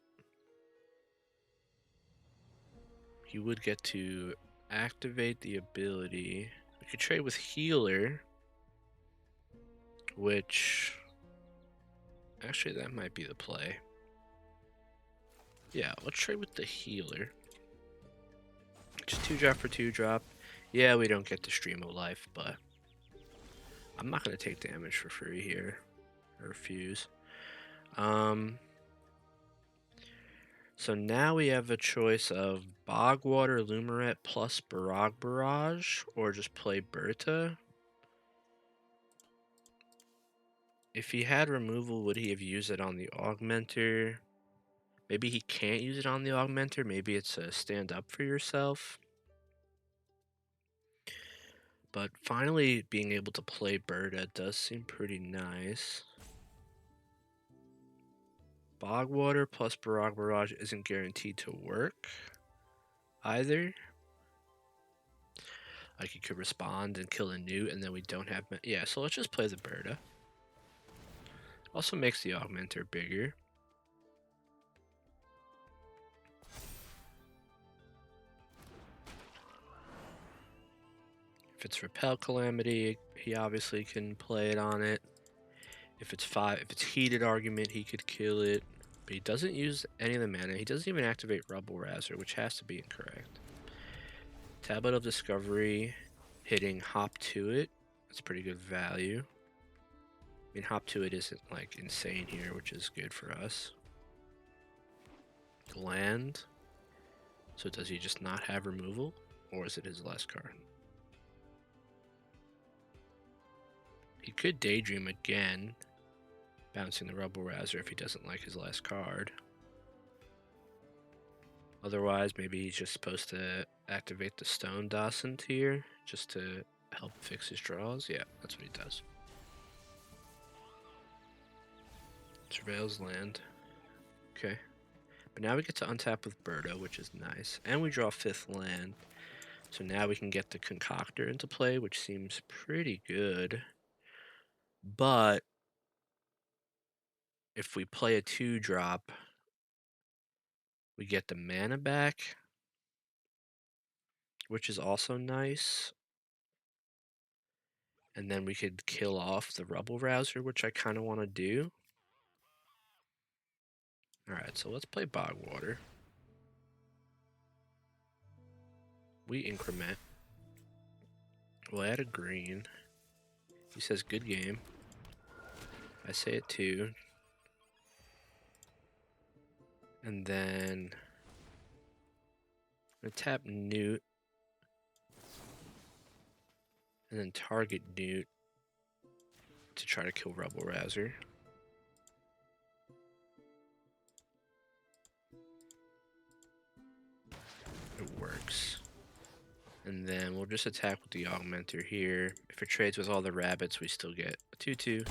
He would get to activate the ability. We could trade with Healer, which actually that might be the play. Yeah, let's trade with the Healer. Just 2-drop for 2-drop. Yeah, we don't get the Stream of Life, but I'm not going to take damage for free here. I refuse. So now we have a choice of Bogwater Lumerette plus Barrage, or just play Berta. If he had removal, would he have used it on the Augmenter? Maybe he can't use it on the Augmenter. Maybe it's a stand up for yourself. But finally being able to play Berta does seem pretty nice. Bogwater plus Barrage isn't guaranteed to work either. Like, you could respond and kill a newt, and then we don't have. Yeah, so let's just play the Berta. Also makes the Augmenter bigger. If it's Repel Calamity, he obviously can play it on it. If it's Heated Argument, he could kill it. But he doesn't use any of the mana. He doesn't even activate Rubble Rouser, which has to be incorrect. Tablet of Discovery, hitting Hop to it. That's pretty good value. I mean, Hop to it isn't like insane here, which is good for us. Land. So does he just not have removal? Or is it his last card? He could Daydream again, bouncing the Rubble Rouser if he doesn't like his last card. Otherwise, maybe he's just supposed to activate the Stone Docent here, just to help fix his draws. Yeah, that's what he does. Surveils land. Okay. But now we get to untap with Birdo, which is nice. And we draw 5th land. So now we can get the Concoctor into play, which seems pretty good. But if we play a 2-drop, we get the mana back, which is also nice. And then we could kill off the Rubble Rouser, which I kind of want to do. Alright, so let's play Bogwater. We increment. We'll add a green. He says good game. I say it too. And then I'm gonna tap Newt. And then target Newt to try to kill Rubble Rouser. It works. And then we'll just attack with the Augmenter here. If it trades with all the rabbits, we still get a 2-2.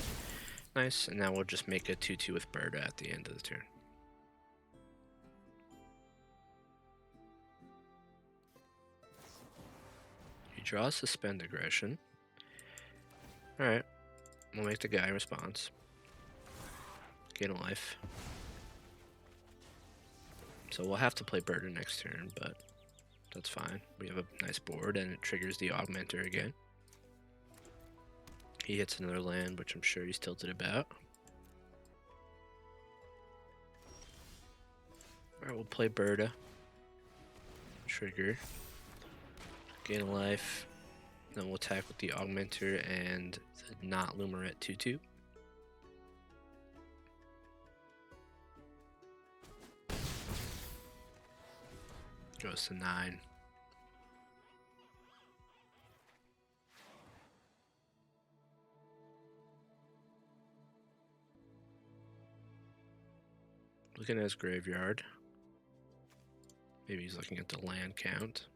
Nice. And now we'll just make a 2-2 with Birdo at the end of the turn. He draws Suspend Aggression. Alright. We'll make the guy response. Gain a life. So we'll have to play Birdo next turn, but that's fine. We have a nice board, and it triggers the Augmenter again. He hits another land, which I'm sure he's tilted about. Alright, we'll play Birdo. Trigger. Gain a life. Then we'll attack with the Augmenter and the not Lumaret 2-2. Goes to 9. Looking at his graveyard. Maybe he's looking at the land count.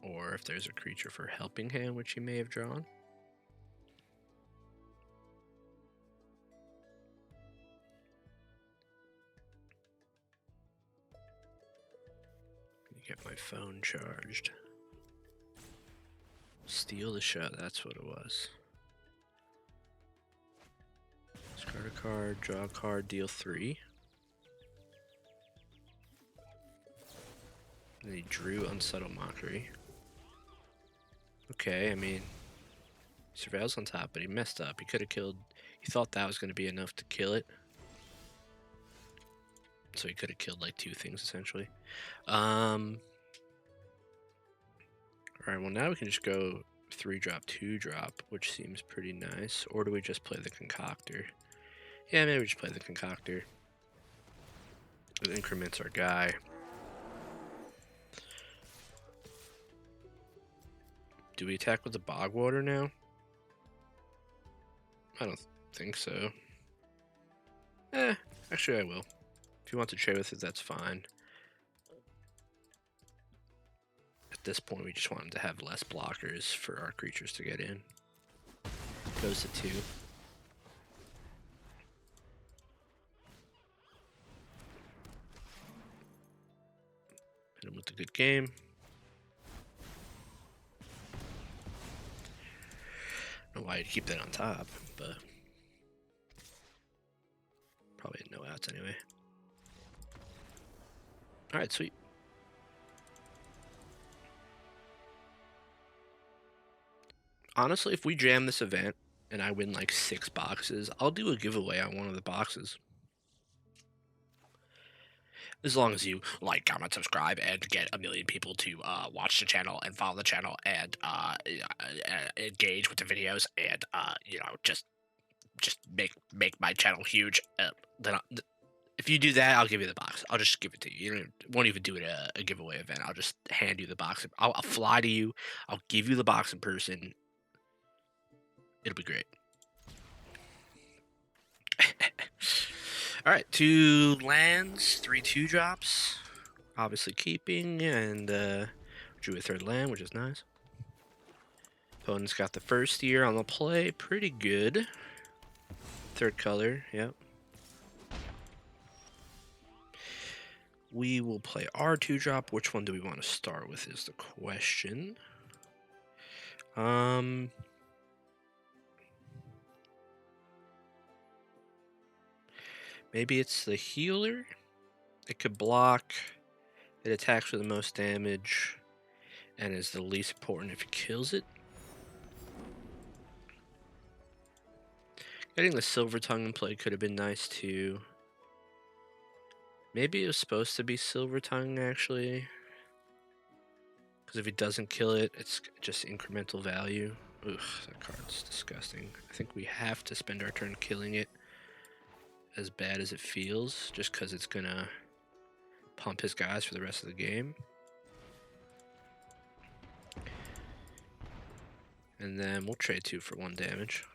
Or if there's a creature for helping hand, which he may have drawn. Get my phone charged. Steal the show, that's what it was. Discard a card, draw a card, deal 3. And he drew Unsettled Mockery. Okay, I mean, Surveil's on top, but he messed up. He could have killed, he thought that was going to be enough to kill it. So he could have killed like 2 things essentially. Alright, well now we can just go 3-drop, 2-drop, which seems pretty nice. Or do we just play the Concoctor? Yeah, maybe we just play the Concoctor. It increments our guy. Do we attack with the Bogwater now? I don't think so. Actually I will. If you want to trade with it, that's fine. At this point, we just want him to have less blockers for our creatures to get in. Goes to 2. Hit him with a good game. I don't know why you'd keep that on top, but probably no outs anyway. Alright, sweet. Honestly, if we jam this event and I win like 6 boxes, I'll do a giveaway on one of the boxes. As long as you like, comment, subscribe, and get a million people to watch the channel and follow the channel and engage with the videos and just make my channel huge. If you do that, I'll give you the box. I'll just give it to you. Won't even do it a giveaway event. I'll just hand you the box. I'll fly to you. I'll give you the box in person. It'll be great. All right, 2 lands, 3 2-drops. Obviously keeping, and drew a 3rd land, which is nice. Opponent's got the first year on the play. Pretty good. 3rd color, yep. We will play our 2-drop. Which one do we want to start with is the question. Maybe it's the healer. It could block. It attacks with the most damage and is the least important if it kills it. Getting the Silver Tongue in play could have been nice too. Maybe it was supposed to be Silver Tongue actually. Because if he doesn't kill it, it's just incremental value. Ugh, that card's disgusting. I think we have to spend our turn killing it, as bad as it feels, just because it's gonna pump his guys for the rest of the game. And then we'll trade 2 for 1 damage.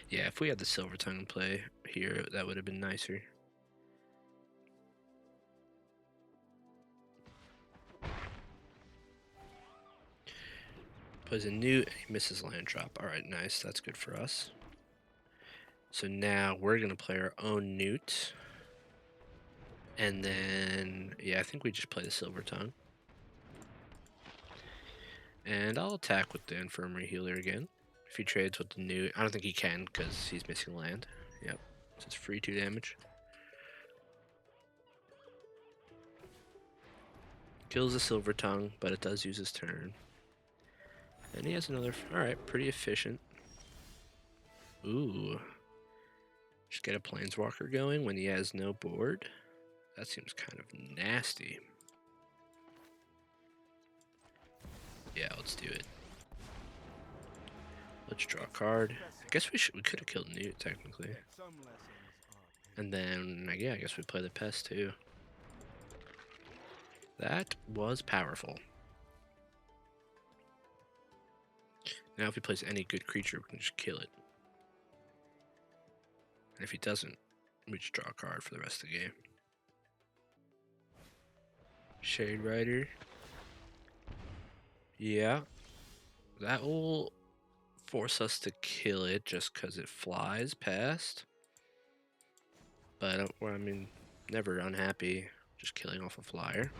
Yeah, if we had the Silver Tongue in play here, that would have been nicer. Plays a Newt, and he misses land drop. Alright, nice. That's good for us. So now we're going to play our own Newt. And then, yeah, I think we just play the Silver Tongue. And I'll attack with the Infirmary Healer again. If he trades with the Newt, I don't think he can because he's missing land. Yep, so it's free 2 damage. Kills the Silver Tongue, but it does use his turn. And he has another... Alright, pretty efficient. Ooh. Just get a Planeswalker going when he has no board. That seems kind of nasty. Yeah, let's do it. Let's draw a card. I guess we could have killed Newt, technically. And then, yeah, I guess we play the Pest, too. That was powerful. Now if he plays any good creature, we can just kill it. And if he doesn't, we just draw a card for the rest of the game. Shade Rider. Yeah. That will force us to kill it just because it flies past. But, I mean, never unhappy just killing off a flyer.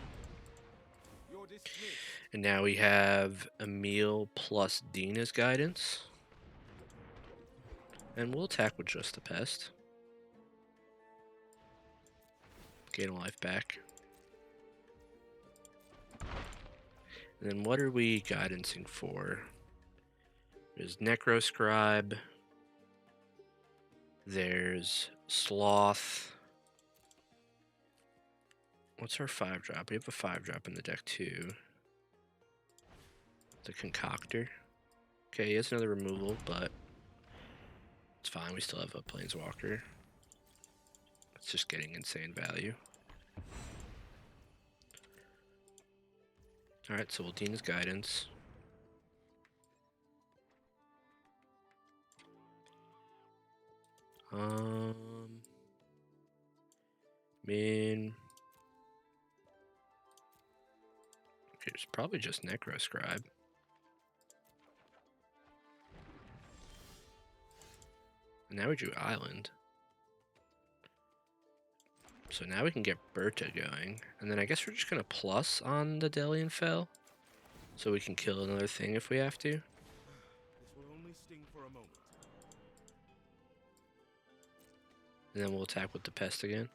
And now we have Emil plus Dina's Guidance. And we'll attack with just the Pest. Gain a life back. And then what are we guidancing for? There's Necroscribe. There's Sloth. What's our 5-drop? We have a 5-drop in the deck too. The Concoctor. Okay, he has another removal, but it's fine. We still have a Planeswalker. It's just getting insane value. Alright, so we'll Dina's Guidance. Mean. It's probably just Necroscribe. And now we drew Island. So now we can get Berta going. And then I guess we're just going to plus on the Delian Fell. So we can kill another thing if we have to. This will only sting for a moment. And then we'll attack with the Pest again.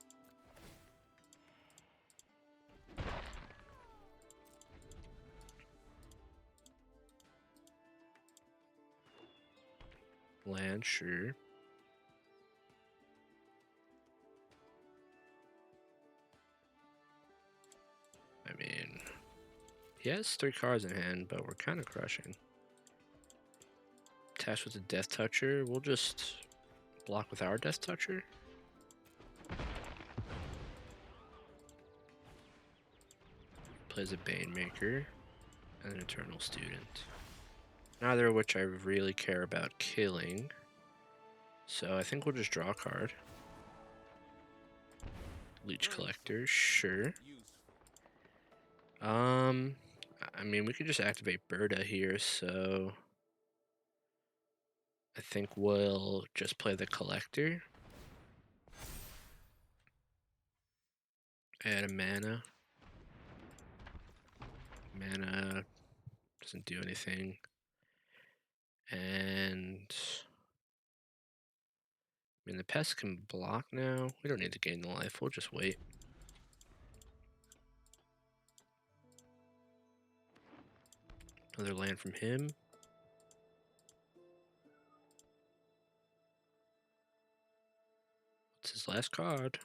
Land, sure. I mean, he has 3 cards in hand, but we're kind of crushing. Attached with a Death Toucher, we'll just block with our Death Toucher. Plays a Banemaker and an Eternal Student. Neither of which I really care about killing. So I think we'll just draw a card. Leech Collector, sure. I mean, we could just activate Berta here, so I think we'll just play the Collector. Add a mana. Mana doesn't do anything. And I mean, the pest can block now. We don't need to gain the life. We'll just wait. Another land from him. What's his last card?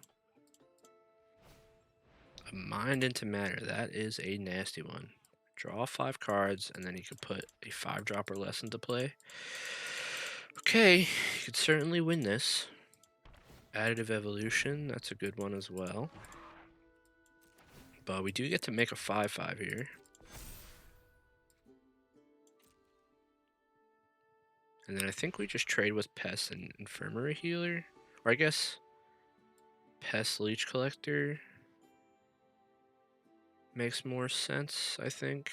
A Mind into Matter. That is a nasty one. Draw 5 cards, and then you can put a 5-drop or less into play. Okay, you could certainly win this. Additive Evolution, that's a good one as well. But we do get to make a 5/5 here. And then I think we just trade with Pest and Infirmary Healer. Or I guess Pest Leech Collector makes more sense, I think.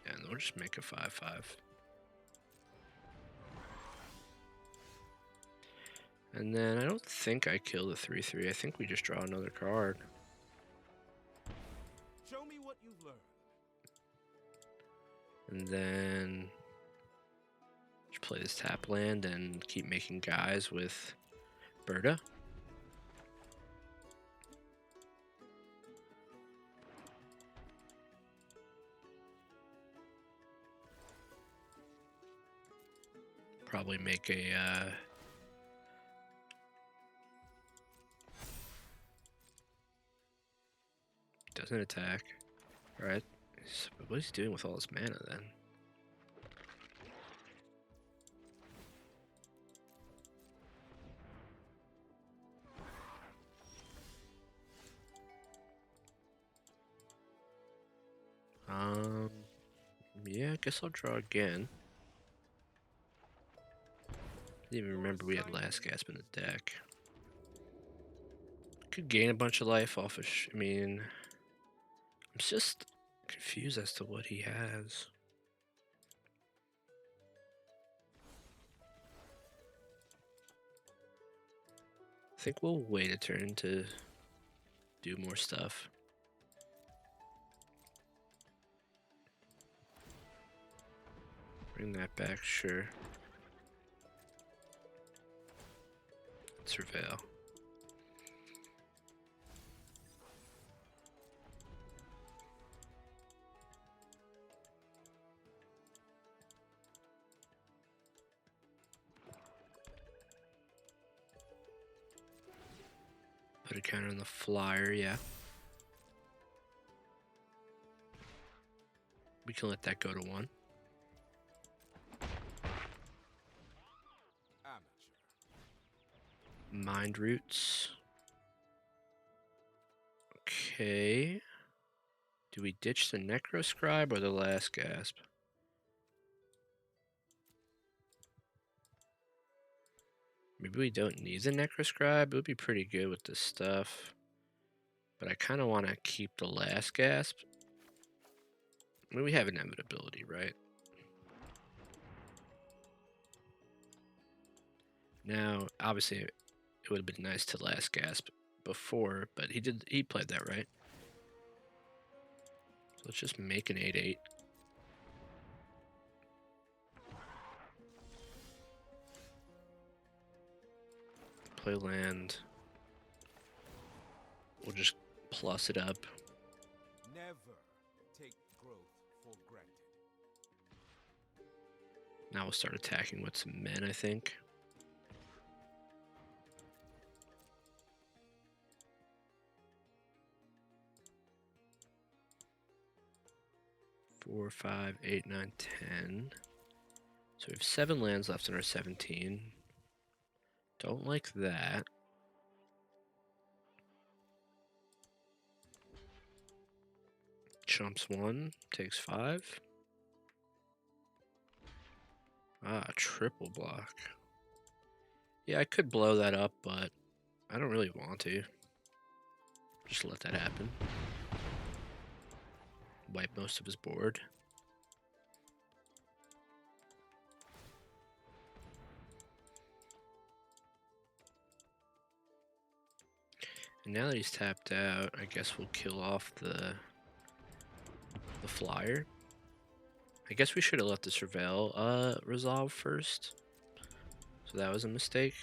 Yeah, and we'll just make a 5/5. And then I don't think I kill the 3/3. I think we just draw another card. Show me what you've learned. And then just play this tap land and keep making guys with Berta. Probably make a doesn't attack. Alright. What is he doing with all this mana then? Yeah, I guess I'll draw again. Didn't even remember we had Last Gasp in the deck. Could gain a bunch of life off of. I mean, I'm just confused as to what he has. I think we'll wait a turn to do more stuff. Bring that back, sure. Surveil. Put a counter on the flyer, yeah. We can let that go to 1. Amateur. Mind Roots. Okay. Do we ditch the Necroscribe or the Last Gasp? Maybe we don't need the Necroscribe. It would be pretty good with this stuff. But I kind of want to keep the Last Gasp. I mean, we have Inevitability, right? Now, obviously, it would have been nice to Last Gasp before, but he played that, right? So let's just make an 8/8. Play land. We'll just plus it up. Never take growth for granted. Now we'll start attacking with some men, I think. Four, 5, 8, 9, 10. So we have 7 lands left in our 17. Don't like that. Chumps 1, takes 5. Ah, triple block. Yeah, I could blow that up, but I don't really want to. Just let that happen. Wipe most of his board. And now that he's tapped out, I guess we'll kill off the flyer. I guess we should have let the Surveil resolve first. So that was a mistake.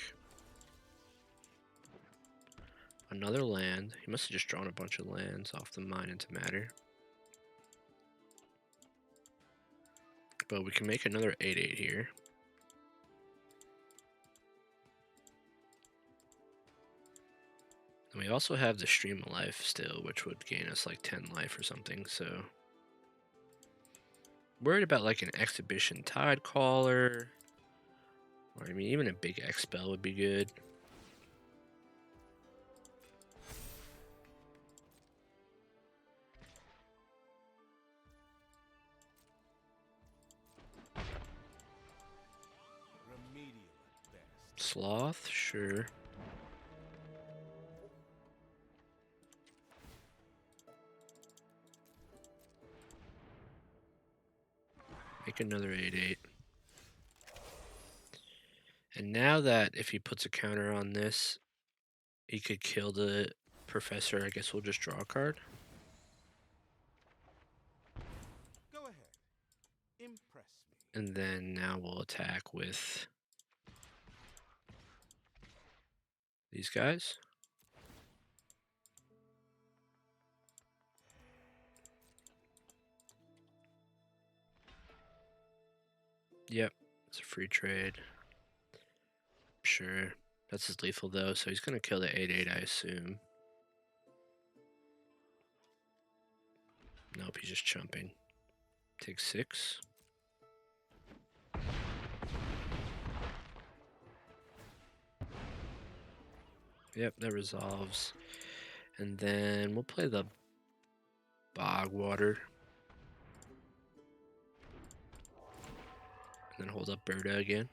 Another land. He must have just drawn a bunch of lands off the Mind into Matter. But we can make another 8/8 here. And we also have the Stream of Life still, which would gain us like 10 life or something, so... Worried about like an Exhibition Tidecaller. Or I mean, even a big X-Spell would be good. Remedial at best. Sloth, sure. Make another 8/8. And now that if he puts a counter on this, he could kill the Professor. I guess we'll just draw a card. Go ahead. Impress me. And then now we'll attack with these guys. Yep, it's a free trade. Sure. That's his lethal though, so he's gonna kill the 8/8, I assume. Nope, he's just chumping. Take 6. Yep, that resolves. And then we'll play the Bogwater. And then hold up Berta again.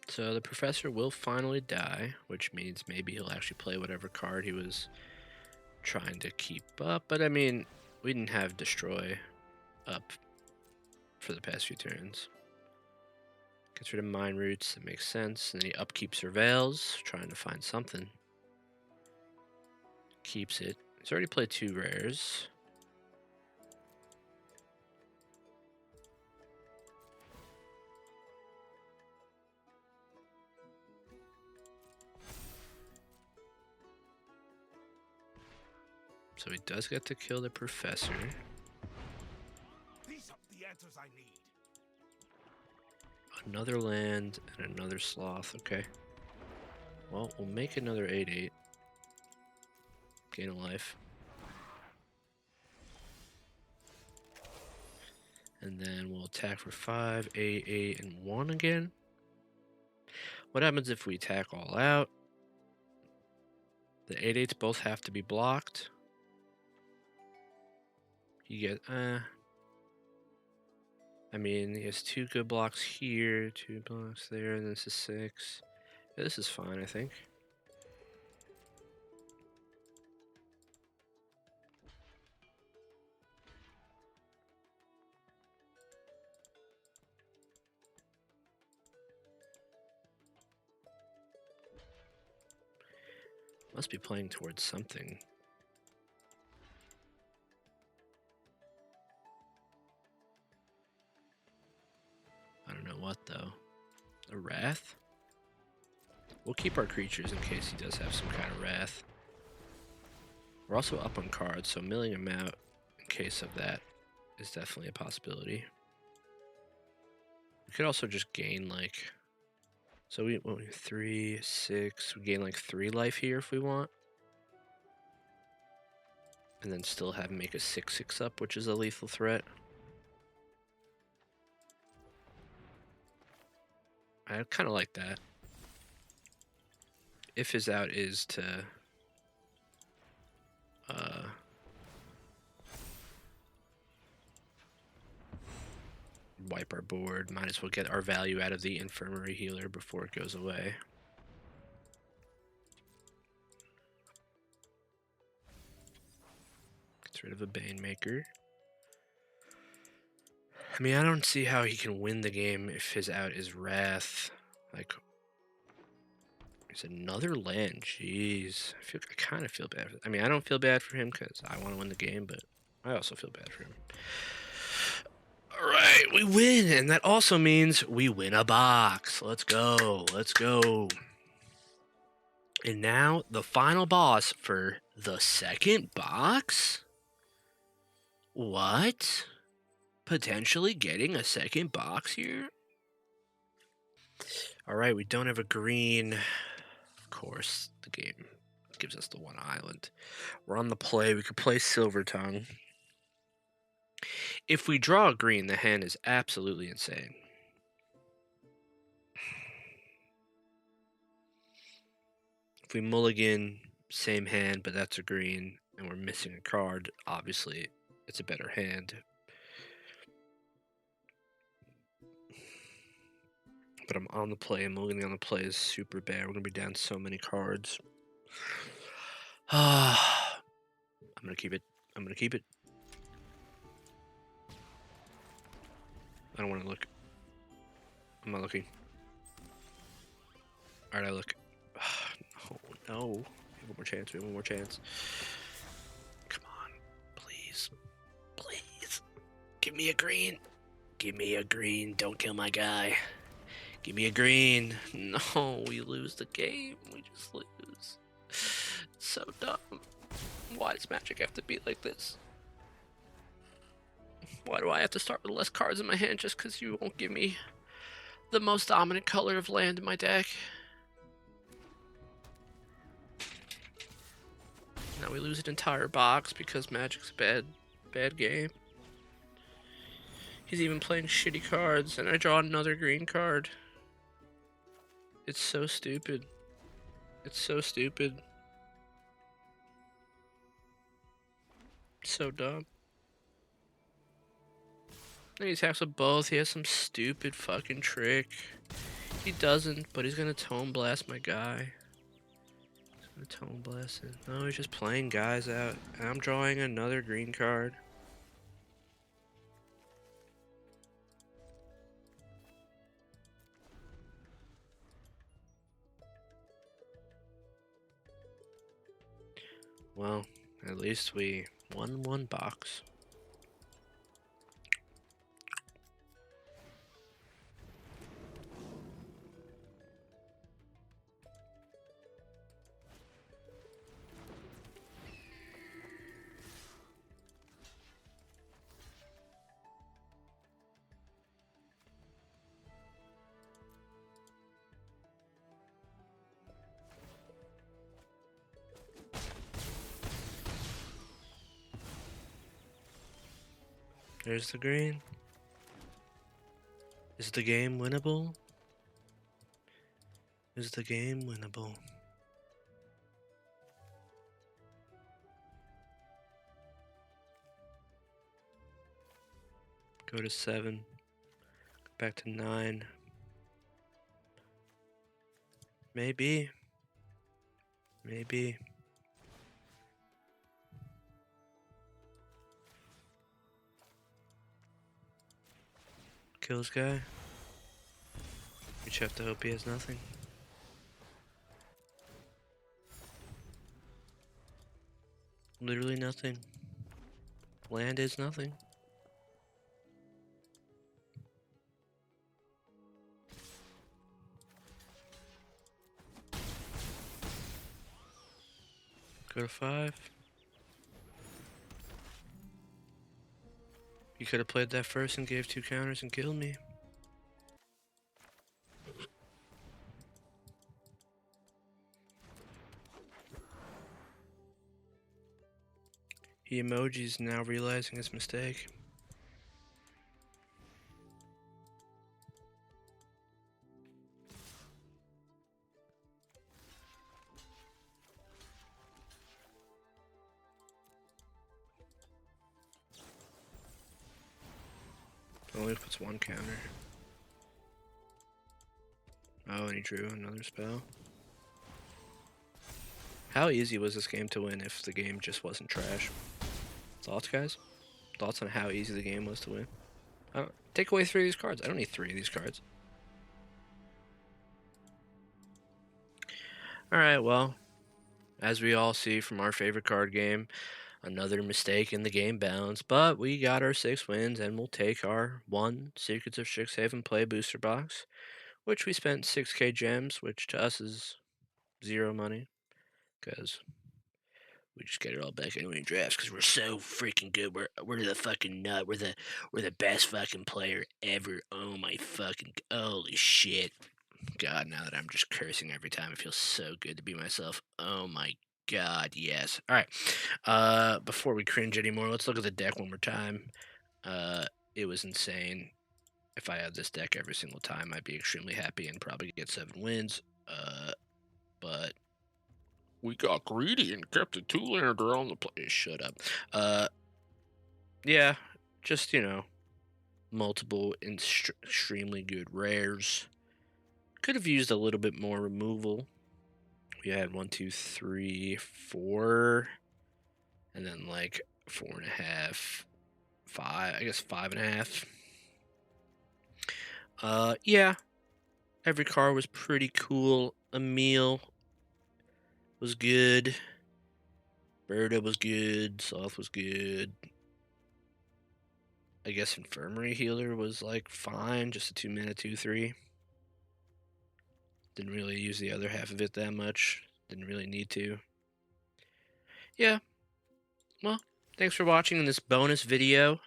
So the Professor will finally die, which means maybe he'll actually play whatever card he was trying to keep up. But I mean, we didn't have Destroy up for the past few turns. Gets rid of Mind Roots, that makes sense. And then he upkeep Surveils, trying to find something. Keeps it. He's already played 2 rares. So he does get to kill the Professor. These are the answers I need. Another land and another Sloth. Okay. Well, we'll make another 8/8. Gain a life. And then we'll attack for 5, 8, 8, and 1 again. What happens if we attack all out? The 8/8s both have to be blocked. You get, I mean, he has 2 good blocks here, 2 blocks there, and this is 6. Yeah, this is fine, I think. Must be playing towards something. what, though? A wrath? We'll keep our creatures in case he does have some kind of wrath. We're also up on cards, so milling him out in case of that is definitely a possibility. We could also just gain, like... So we 3, 6... We gain, like, 3 life here if we want. And then still have him make a 6/6 up, which is a lethal threat. I kind of like that. If his out is to wipe our board, might as well get our value out of the Infirmary Healer before it goes away. Gets rid of a Banemaker. I mean, I don't see how he can win the game if his out is Wrath. Like, it's another land. Jeez. I kind of feel bad. I mean, I don't feel bad for him because I want to win the game, but I also feel bad for him. All right, we win, and that also means we win a box. Let's go. Let's go. And now the final boss for the second box? What? Potentially getting a second box here? Alright, we don't have a green. Of course, the game gives us the one island. We're on the play. We could play Silver Tongue. If we draw a green, the hand is absolutely insane. If we mulligan, same hand, but that's a green, and we're missing a card, obviously it's a better hand. But I'm on the play, and mulliganing on the play is super bad. We're going to be down so many cards. I'm going to keep it. I'm going to keep it. I don't want to look. I'm not looking. Alright, I look. Oh, no. We have one more chance. We have one more chance. Come on. Please. Please. Give me a green. Give me a green. Don't kill my guy. Give me a green. No, we lose the game. We just lose. It's so dumb. Why does Magic have to be like this? Why do I have to start with less cards in my hand just because you won't give me the most dominant color of land in my deck? Now we lose an entire box because Magic's a bad game. He's even playing shitty cards, and I draw another green card. It's so stupid. It's so stupid. So dumb. And he attacks with both. He has some stupid fucking trick. He doesn't, but he's gonna Tome Blast my guy. He's gonna Tome Blast it. No, he's just playing guys out. And I'm drawing another green card. Well, at least we won one box. There's the green. Is the game winnable? Is the game winnable? Go to 7. Go back to 9. Maybe. Maybe. Kill this guy. We just have to hope he has nothing. Literally nothing. Land is nothing. Go to 5. You could have played that first and gave 2 counters and killed me. He emoji's now realizing his mistake. Only puts 1 counter. Oh, and he drew another spell. How easy was this game to win if the game just wasn't trash? Thoughts, guys? Thoughts on how easy the game was to win? Take away 3 of these cards. I don't need 3 of these cards. Alright, well, as we all see from our favorite card game, another mistake in the game balance, but we got our 6 wins, and we'll take our 1 Secrets of Strixhaven Play booster box, which we spent 6k gems, which to us is 0 money, because we just get it all back anyway in drafts, because we're so freaking good. We're the fucking nut. We're the best fucking player ever. Oh my fucking holy shit. God, now that I'm just cursing every time, it feels so good to be myself. Oh my god, yes. Alright. Before we cringe anymore, let's look at the deck one more time. It was insane. If I had this deck every single time, I'd be extremely happy and probably get 7 wins. But we got greedy and kept a 2-lander on the play. Shut up. Yeah, just, multiple extremely good rares. Could have used a little bit more removal. We had 1, 2, 3, 4, and then like 4.5, 5. I guess 5.5. Yeah, every card was pretty cool. Emil was good. Berta was good. Soth was good. I guess Infirmary Healer was like fine, just a 2-mana 2/3. Didn't really use the other half of it that much. Didn't really need to. Yeah. Well, thanks for watching this bonus video. I'm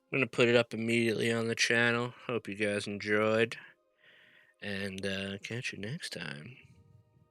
going to put it up immediately on the channel. Hope you guys enjoyed. And catch you next time.